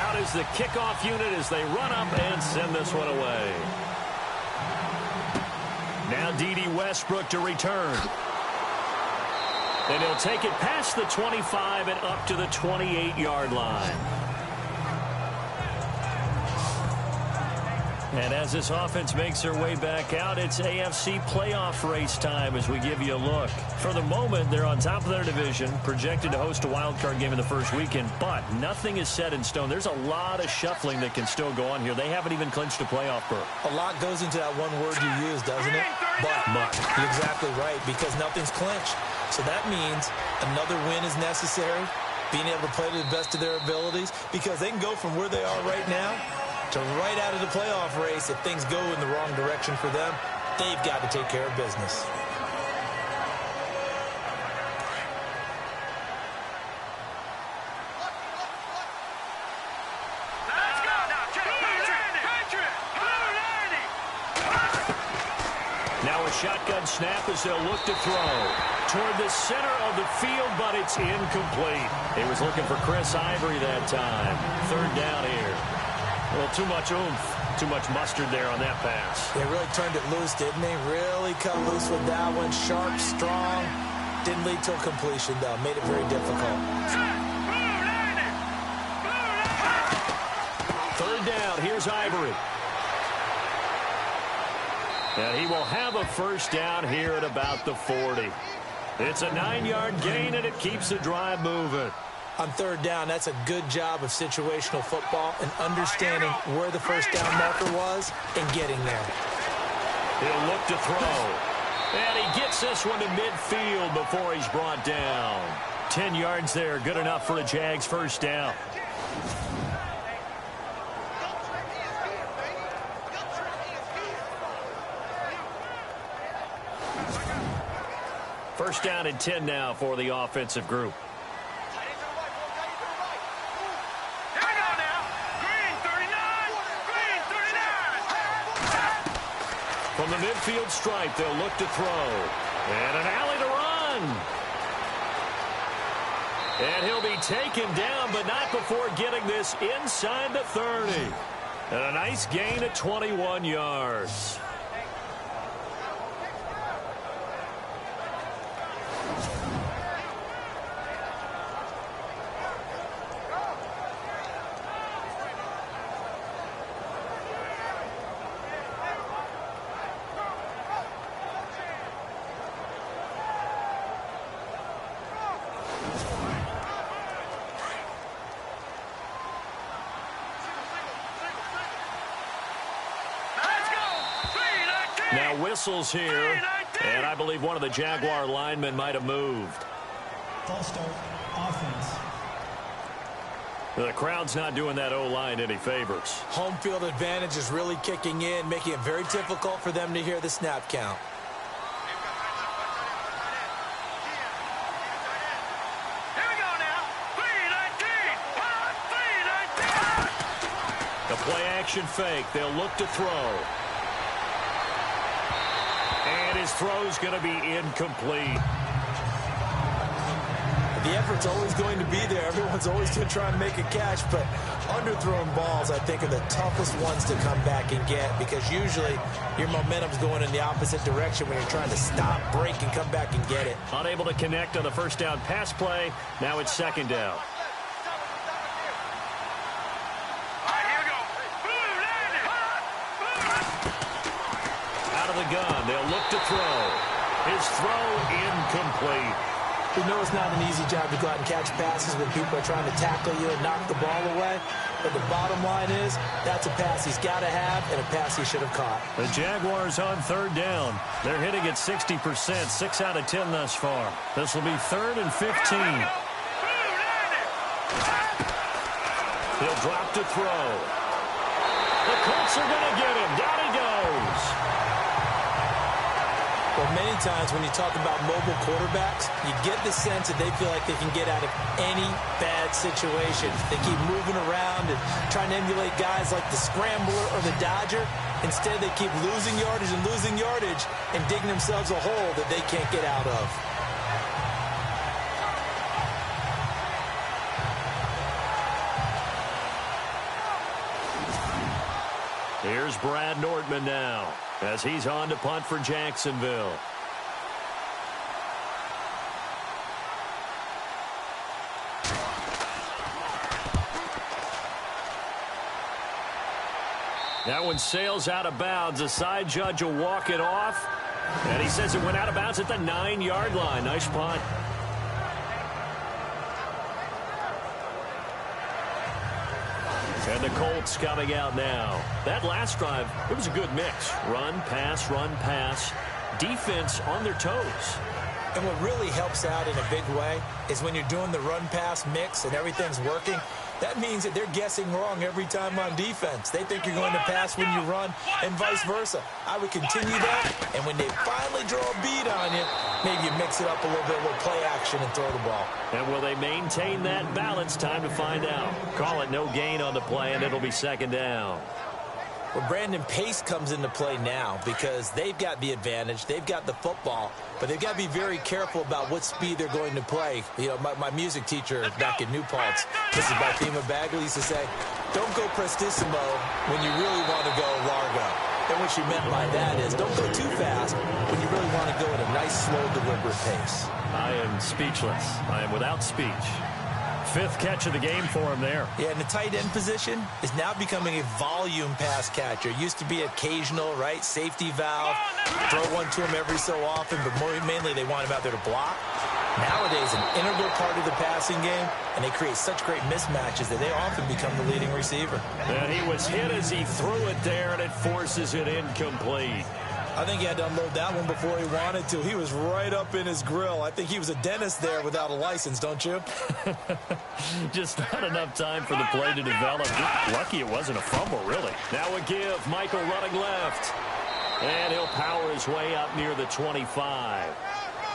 Out is the kickoff unit as they run up and send this one away. Now D.D. Westbrook to return. And he'll take it past the 25 and up to the 28-yard line. And as this offense makes their way back out, it's AFC playoff race time as we give you a look. For the moment, they're on top of their division, projected to host a wild-card game in the first weekend, but nothing is set in stone. There's a lot of shuffling that can still go on here. They haven't even clinched a playoff berth. A lot goes into that one word you use, doesn't it? But. You're exactly right, because nothing's clinched. So that means another win is necessary, being able to play to the best of their abilities, because they can go from where they are right now to right out of the playoff race. If things go in the wrong direction for them, they've got to take care of business. Now a shotgun snap as they'll look to throw toward the center of the field, but it's incomplete. He was looking for Chris Ivory that time. Third down here. Well, too much oomph, too much mustard there on that pass. They really turned it loose, didn't they? Really cut loose with that one. Sharp, strong. Didn't lead to a completion, though. Made it very difficult. Third down. Here's Ivory. And he will have a first down here at about the 40. It's a 9-yard gain, and it keeps the drive moving. On third down, that's a good job of situational football and understanding where the first down marker was and getting there. He'll look to throw. And he gets this one to midfield before he's brought down. 10 yards there, good enough for a Jags first down. First down and 10 now for the offensive group. From the midfield stripe, they'll look to throw. And an alley to run. And he'll be taken down, but not before getting this inside the 30. And a nice gain of 21 yards. whistles here, and I believe one of the Jaguar linemen might have moved. False start, offense. The crowd's not doing that O-line any favors. Home field advantage is really kicking in, making it very difficult for them to hear the snap count. Here we go now. 3-19. The play-action fake. They'll look to throw. And his throw's going to be incomplete. The effort's always going to be there. Everyone's always going to try and make a catch, but underthrown balls, I think, are the toughest ones to come back and get because usually your momentum's going in the opposite direction when you're trying to stop, break, and come back and get it. Unable to connect on the first down pass play. Now it's second down. All right, here we go. Out of the gun. They'll look to throw. His throw incomplete. We know it's not an easy job to go out and catch passes when people are trying to tackle you and knock the ball away. But the bottom line is, that's a pass he's got to have and a pass he should have caught. The Jaguars on third down. They're hitting at 60%, 6 out of 10 thus far. This will be 3rd and 15. He'll drop to throw. The Colts are going to get him. Down he goes. Well, many times when you talk about mobile quarterbacks, you get the sense that they feel like they can get out of any bad situation. They keep moving around and trying to emulate guys like the Scrambler or the Dodger. Instead, they keep losing yardage and digging themselves a hole that they can't get out of. Here's Brad Nordman now as he's on to punt for Jacksonville. That one sails out of bounds. The side judge will walk it off. And he says it went out of bounds at the 9-yard line. Nice punt. And the Colts coming out now. That last drive, it was a good mix. Run, pass. Defense on their toes. And what really helps out in a big way is when you're doing the run-pass mix and everything's working, that means that they're guessing wrong every time on defense. They think you're going to pass when you run and vice versa. I would continue that, and when they finally draw a bead on you, maybe you mix it up a little bit, a little play action and throw the ball. And will they maintain that balance? Time to find out. Call it no gain on the play, and it'll be second down. Well, Brandon, pace comes into play now because they've got the advantage. They've got the football, but they've got to be very careful about what speed they're going to play. You know, my music teacher back in New Paltz, Mrs. Bathema Bagley, used to say, don't go prestissimo when you really want to go largo. And what she meant by that is don't go too fast when you really want to go at a nice, slow, deliberate pace. I am speechless. I am without speech. 5th catch of the game for him there. Yeah, and the tight end position is now becoming a volume pass catcher. Used to be occasional, right? Safety valve. Throw one to him every so often, but mainly they want him out there to block. Nowadays, an integral part of the passing game, and they create such great mismatches that they often become the leading receiver. And he was hit as he threw it there, and it forces it incomplete. I think he had to unload that one before he wanted to. He was right up in his grill. I think he was a dentist there without a license, don't you? Just not enough time for the play to develop. Just lucky it wasn't a fumble, really. Now a give. Michael running left. And he'll power his way up near the 25.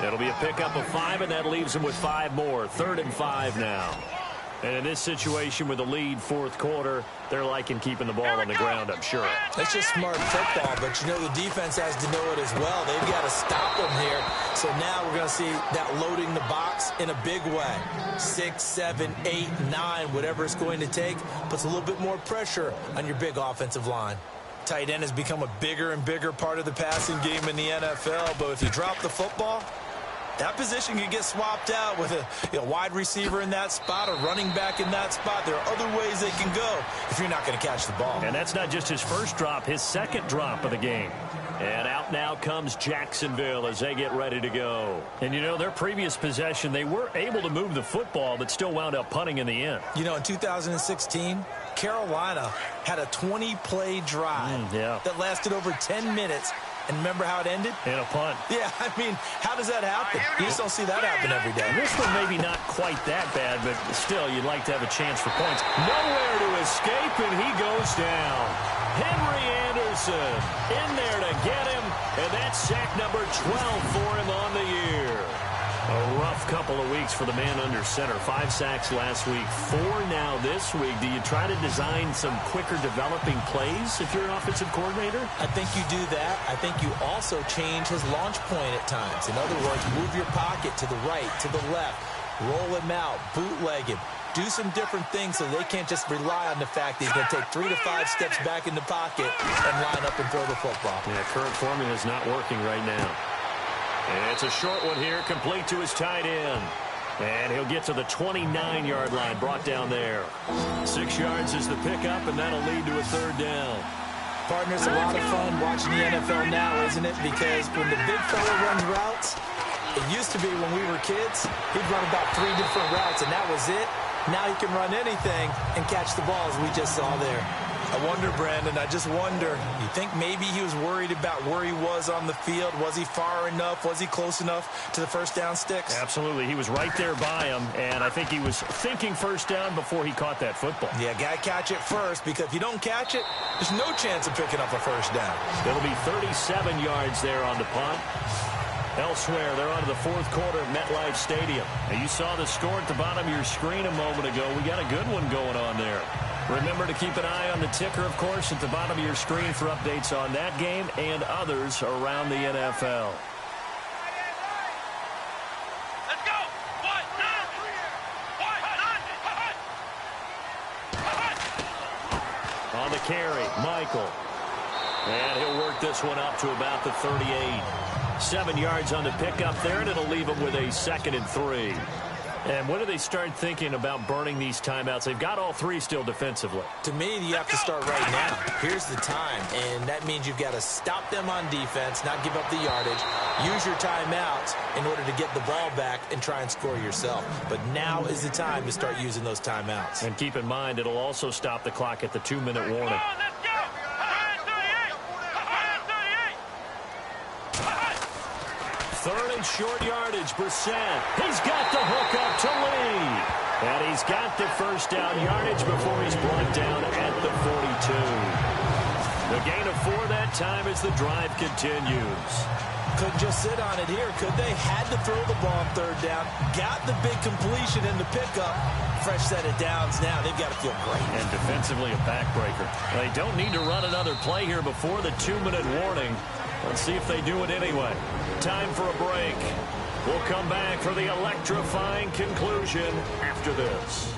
It'll be a pickup of 5, and that leaves him with 5 more. 3rd and 5 now. And in this situation with the lead 4th quarter, they're liking keeping the ball on the ground, I'm sure. That's just smart football, but you know the defense has to know it as well. They've got to stop them here. So now we're going to see that loading the box in a big way. 6, 7, 8, 9, whatever it's going to take, puts a little bit more pressure on your big offensive line. Tight end has become a bigger and bigger part of the passing game in the NFL, but if you drop the football, that position can get swapped out with a wide receiver in that spot, a running back in that spot. There are other ways they can go if you're not going to catch the ball. And that's not just his first drop, his second drop of the game. And out now comes Jacksonville as they get ready to go. And, you know, their previous possession, they were able to move the football, but still wound up punting in the end. You know, in 2016, Carolina had a 20-play drive that lasted over 10 minutes, And remember how it ended? In a punt. Yeah, I mean, how does that happen? You just don't see that happen every day. This one maybe not quite that bad, but still, you'd like to have a chance for points. Nowhere to escape, and he goes down. Henry Anderson in there to get him, and that's sack number 12 for him on the year. A rough couple of weeks for the man under center. 5 sacks last week, 4 now this week. Do you try to design some quicker developing plays if you're an offensive coordinator? I think you do that. I think you also change his launch point at times. In other words, move your pocket to the right, to the left, roll him out, bootleg him. Do some different things so they can't just rely on the fact that he's going to take 3 to 5 steps back in the pocket and line up and throw the football. Yeah, current formula is not working right now. And it's a short one here, complete to his tight end. And he'll get to the 29-yard line, brought down there. 6 yards is the pickup, and that'll lead to a 3rd down. Partner, it's a lot of fun watching the NFL now, isn't it? Because when the big fella runs routes, it used to be when we were kids, he'd run about 3 different routes, and that was it. Now he can run anything and catch the ball, as we just saw there. I wonder, Brandon, I just wonder, you think maybe he was worried about where he was on the field? Was he far enough? Was he close enough to the first down sticks? Absolutely. He was right there by him, and I think he was thinking first down before he caught that football. Yeah, got to catch it first, because if you don't catch it, there's no chance of picking up a first down. It'll be 37 yards there on the punt. Elsewhere, they're on to the 4th quarter at MetLife Stadium. Now, you saw the score at the bottom of your screen a moment ago. We got a good one going on there. Remember to keep an eye on the ticker, of course, at the bottom of your screen for updates on that game and others around the NFL. Let's go. On the carry, Michael. And he'll work this one up to about the 38. 7 yards on the pickup there, and it'll leave him with a 2nd and 3. And when do they start thinking about burning these timeouts? They've got all 3 still defensively. To me, you have to start right now. Here's the time, and that means you've got to stop them on defense, not give up the yardage, use your timeouts in order to get the ball back and try and score yourself. But now is the time to start using those timeouts. And keep in mind, it'll also stop the clock at the 2-minute warning. Third and short yardage, Brissett. He's got the hook up to Lee. And he's got the first down yardage before he's brought down at the 42. The gain of 4 that time as the drive continues. Couldn't just sit on it here, could they? Had to throw the ball on 3rd down. Got the big completion in the pickup. Fresh set of downs now. They've got to feel great. And defensively a backbreaker. They don't need to run another play here before the 2-minute warning. Let's see if they do it anyway. Time for a break. We'll come back for the electrifying conclusion after this.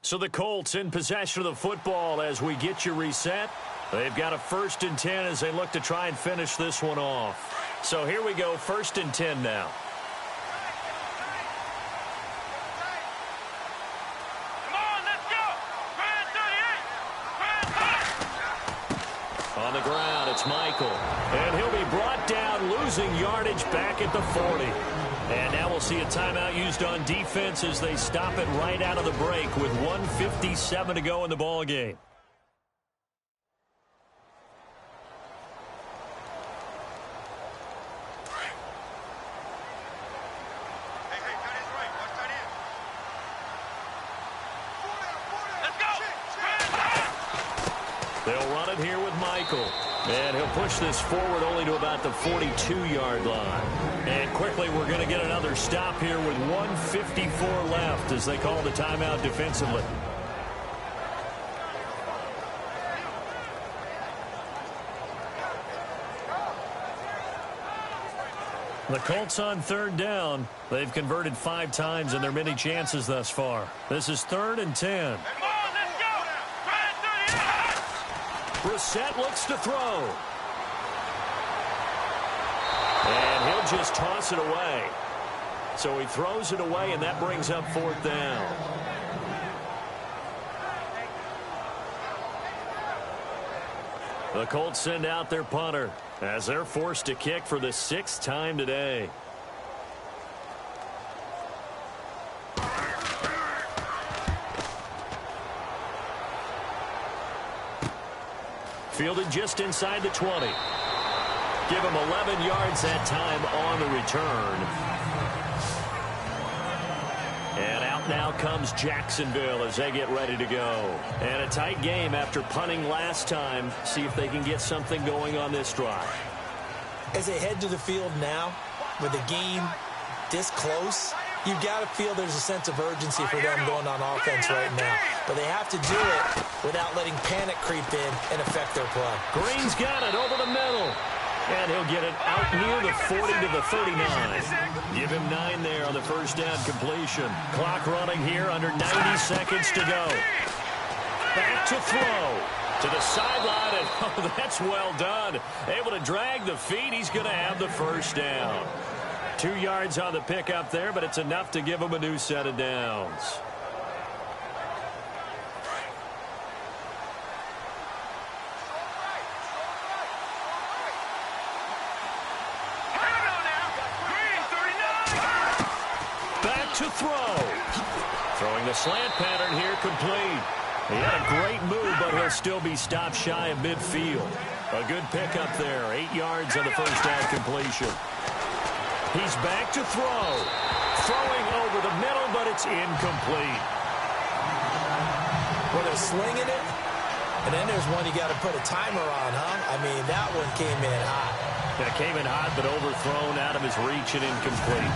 So the Colts in possession of the football as we get you reset. They've got a 1st and 10 as they look to try and finish this one off. So here we go, 1st and 10 now. On the ground, it's Michael. And he'll be brought down, losing yardage back at the 40. And now we'll see a timeout used on defense as they stop it right out of the break with 1:57 to go in the ball game. They'll run it here with Michael. And he'll push this forward only to about the 42-yard line. And quickly, we're going to get another stop here with 1:54 left as they call the timeout defensively. The Colts on 3rd down. They've converted 5 times in their many chances thus far. This is 3rd and 10. Brissett looks to throw. And he'll just toss it away. So he throws it away, and that brings up 4th down. The Colts send out their punter as they're forced to kick for the 6th time today. Fielded just inside the 20. Give him 11 yards that time on the return. And out now comes Jacksonville as they get ready to go. And a tight game after punting last time. See if they can get something going on this drive. As they head to the field now, with the game this close, you've got to feel there's a sense of urgency for them going on offense right now. But they have to do it without letting panic creep in and affect their play. Green's got it over the middle. And he'll get it out near the 40 to the 39. Give him 9 there on the first down completion. Clock running here under 90 seconds to go. Back to throw. To the sideline, and oh, that's well done. Able to drag the feet. He's going to have the first down. 2 yards on the pickup there, but it's enough to give him a new set of downs. Back to throw. Throwing the slant pattern here, complete. He had a great move, but he'll still be stopped shy of midfield. A good pickup there. 8 yards on the first down completion. He's back to throw. Throwing over the middle, but it's incomplete. Well, they're slinging it, and then there's one you got to put a timer on, huh? I mean, that one came in hot. Yeah, it came in hot, but overthrown out of his reach and incomplete.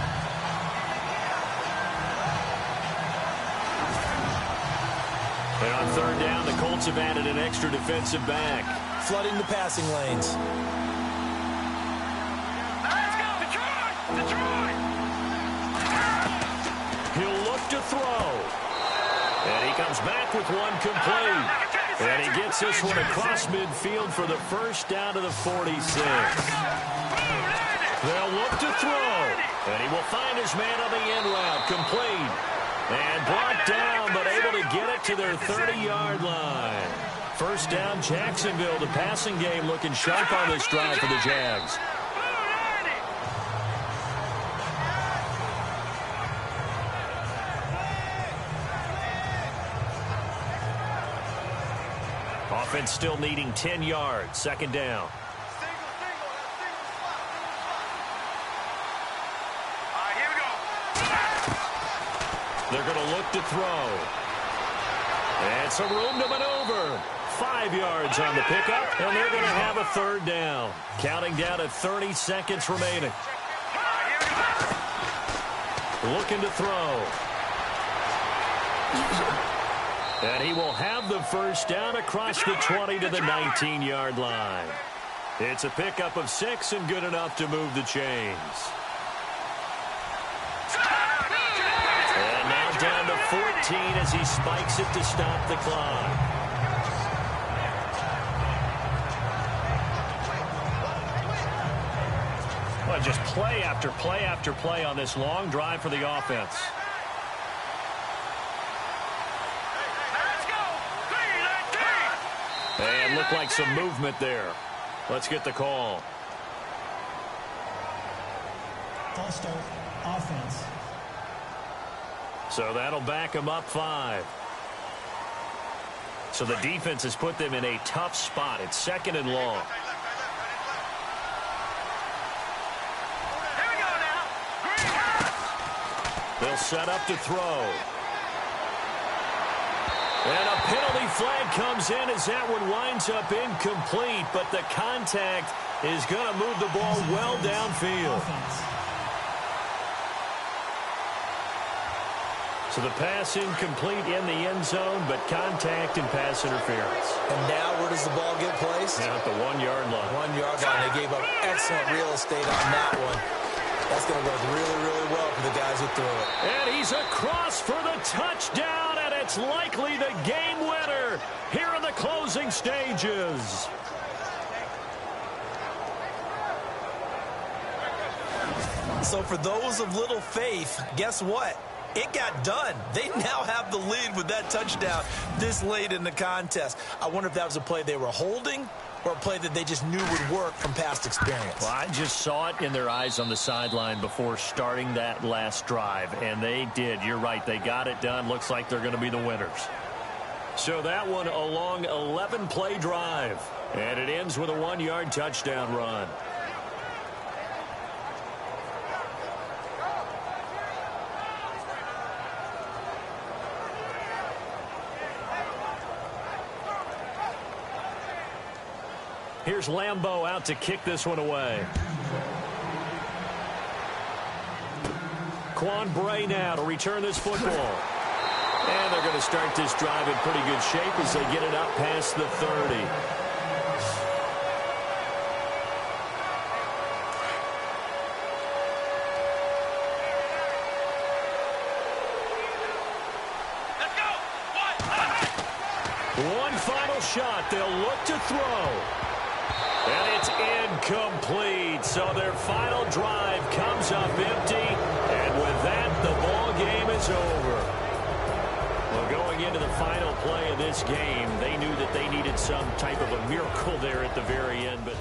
And on third down, the Colts have added an extra defensive back. Flooding the passing lanes. Let's go, Detroit! Detroit! He'll look to throw. And he comes back with one complete. And he gets this one across midfield for the first down to the 46. They'll look to throw. And he will find his man on the end route. Complete. And brought down, but able to get it to their 30-yard line. First down, Jacksonville. The passing game looking sharp on this drive for the Jags. Offense still needing 10 yards. Second down. They're going to look to throw. And some room to maneuver. 5 yards on the pickup, and they're going to have a third down. Counting down at 30 seconds remaining. Looking to throw. And he will have the first down across the 20 to the 19-yard line. It's a pickup of 6 and good enough to move the chains. And now down to 14 as he spikes it to stop the clock. Well, just play after play after play on this long drive for the offense. And looked like some movement there. Let's get the call. False start, offense. So that'll back them up 5. So the defense has put them in a tough spot. It's second and long. They'll set up to throw. And a penalty flag comes in as that one winds up incomplete, but the contact is going to move the ball well downfield. So the pass incomplete in the end zone, but contact and pass interference. And now where does the ball get placed? At the 1-yard line. 1-yard line. They gave up excellent real estate on that one. That's going to work really, really well for the guys who threw it. And he's across for the touchdown, and it's likely the game winner here in the closing stages. So for those of little faith, guess what? It got done. They now have the lead with that touchdown this late in the contest. I wonder if that was a play they were holding or a play that they just knew would work from past experience. Well, I just saw it in their eyes on the sideline before starting that last drive, and they did. You're right. They got it done. Looks like they're going to be the winners. So that one a long 11-play drive. And it ends with a 1-yard touchdown run. Here's Lambeau out to kick this one away. Quan Bray now to return this football. And they're going to start this drive in pretty good shape as they get it up past the 30. Let's go. One final shot. They'll look to throw. And it's incomplete. So their final drive comes up empty. And with that, the ball game is over. Well, going into the final play of this game, they knew that they needed some type of a miracle there at the very end. But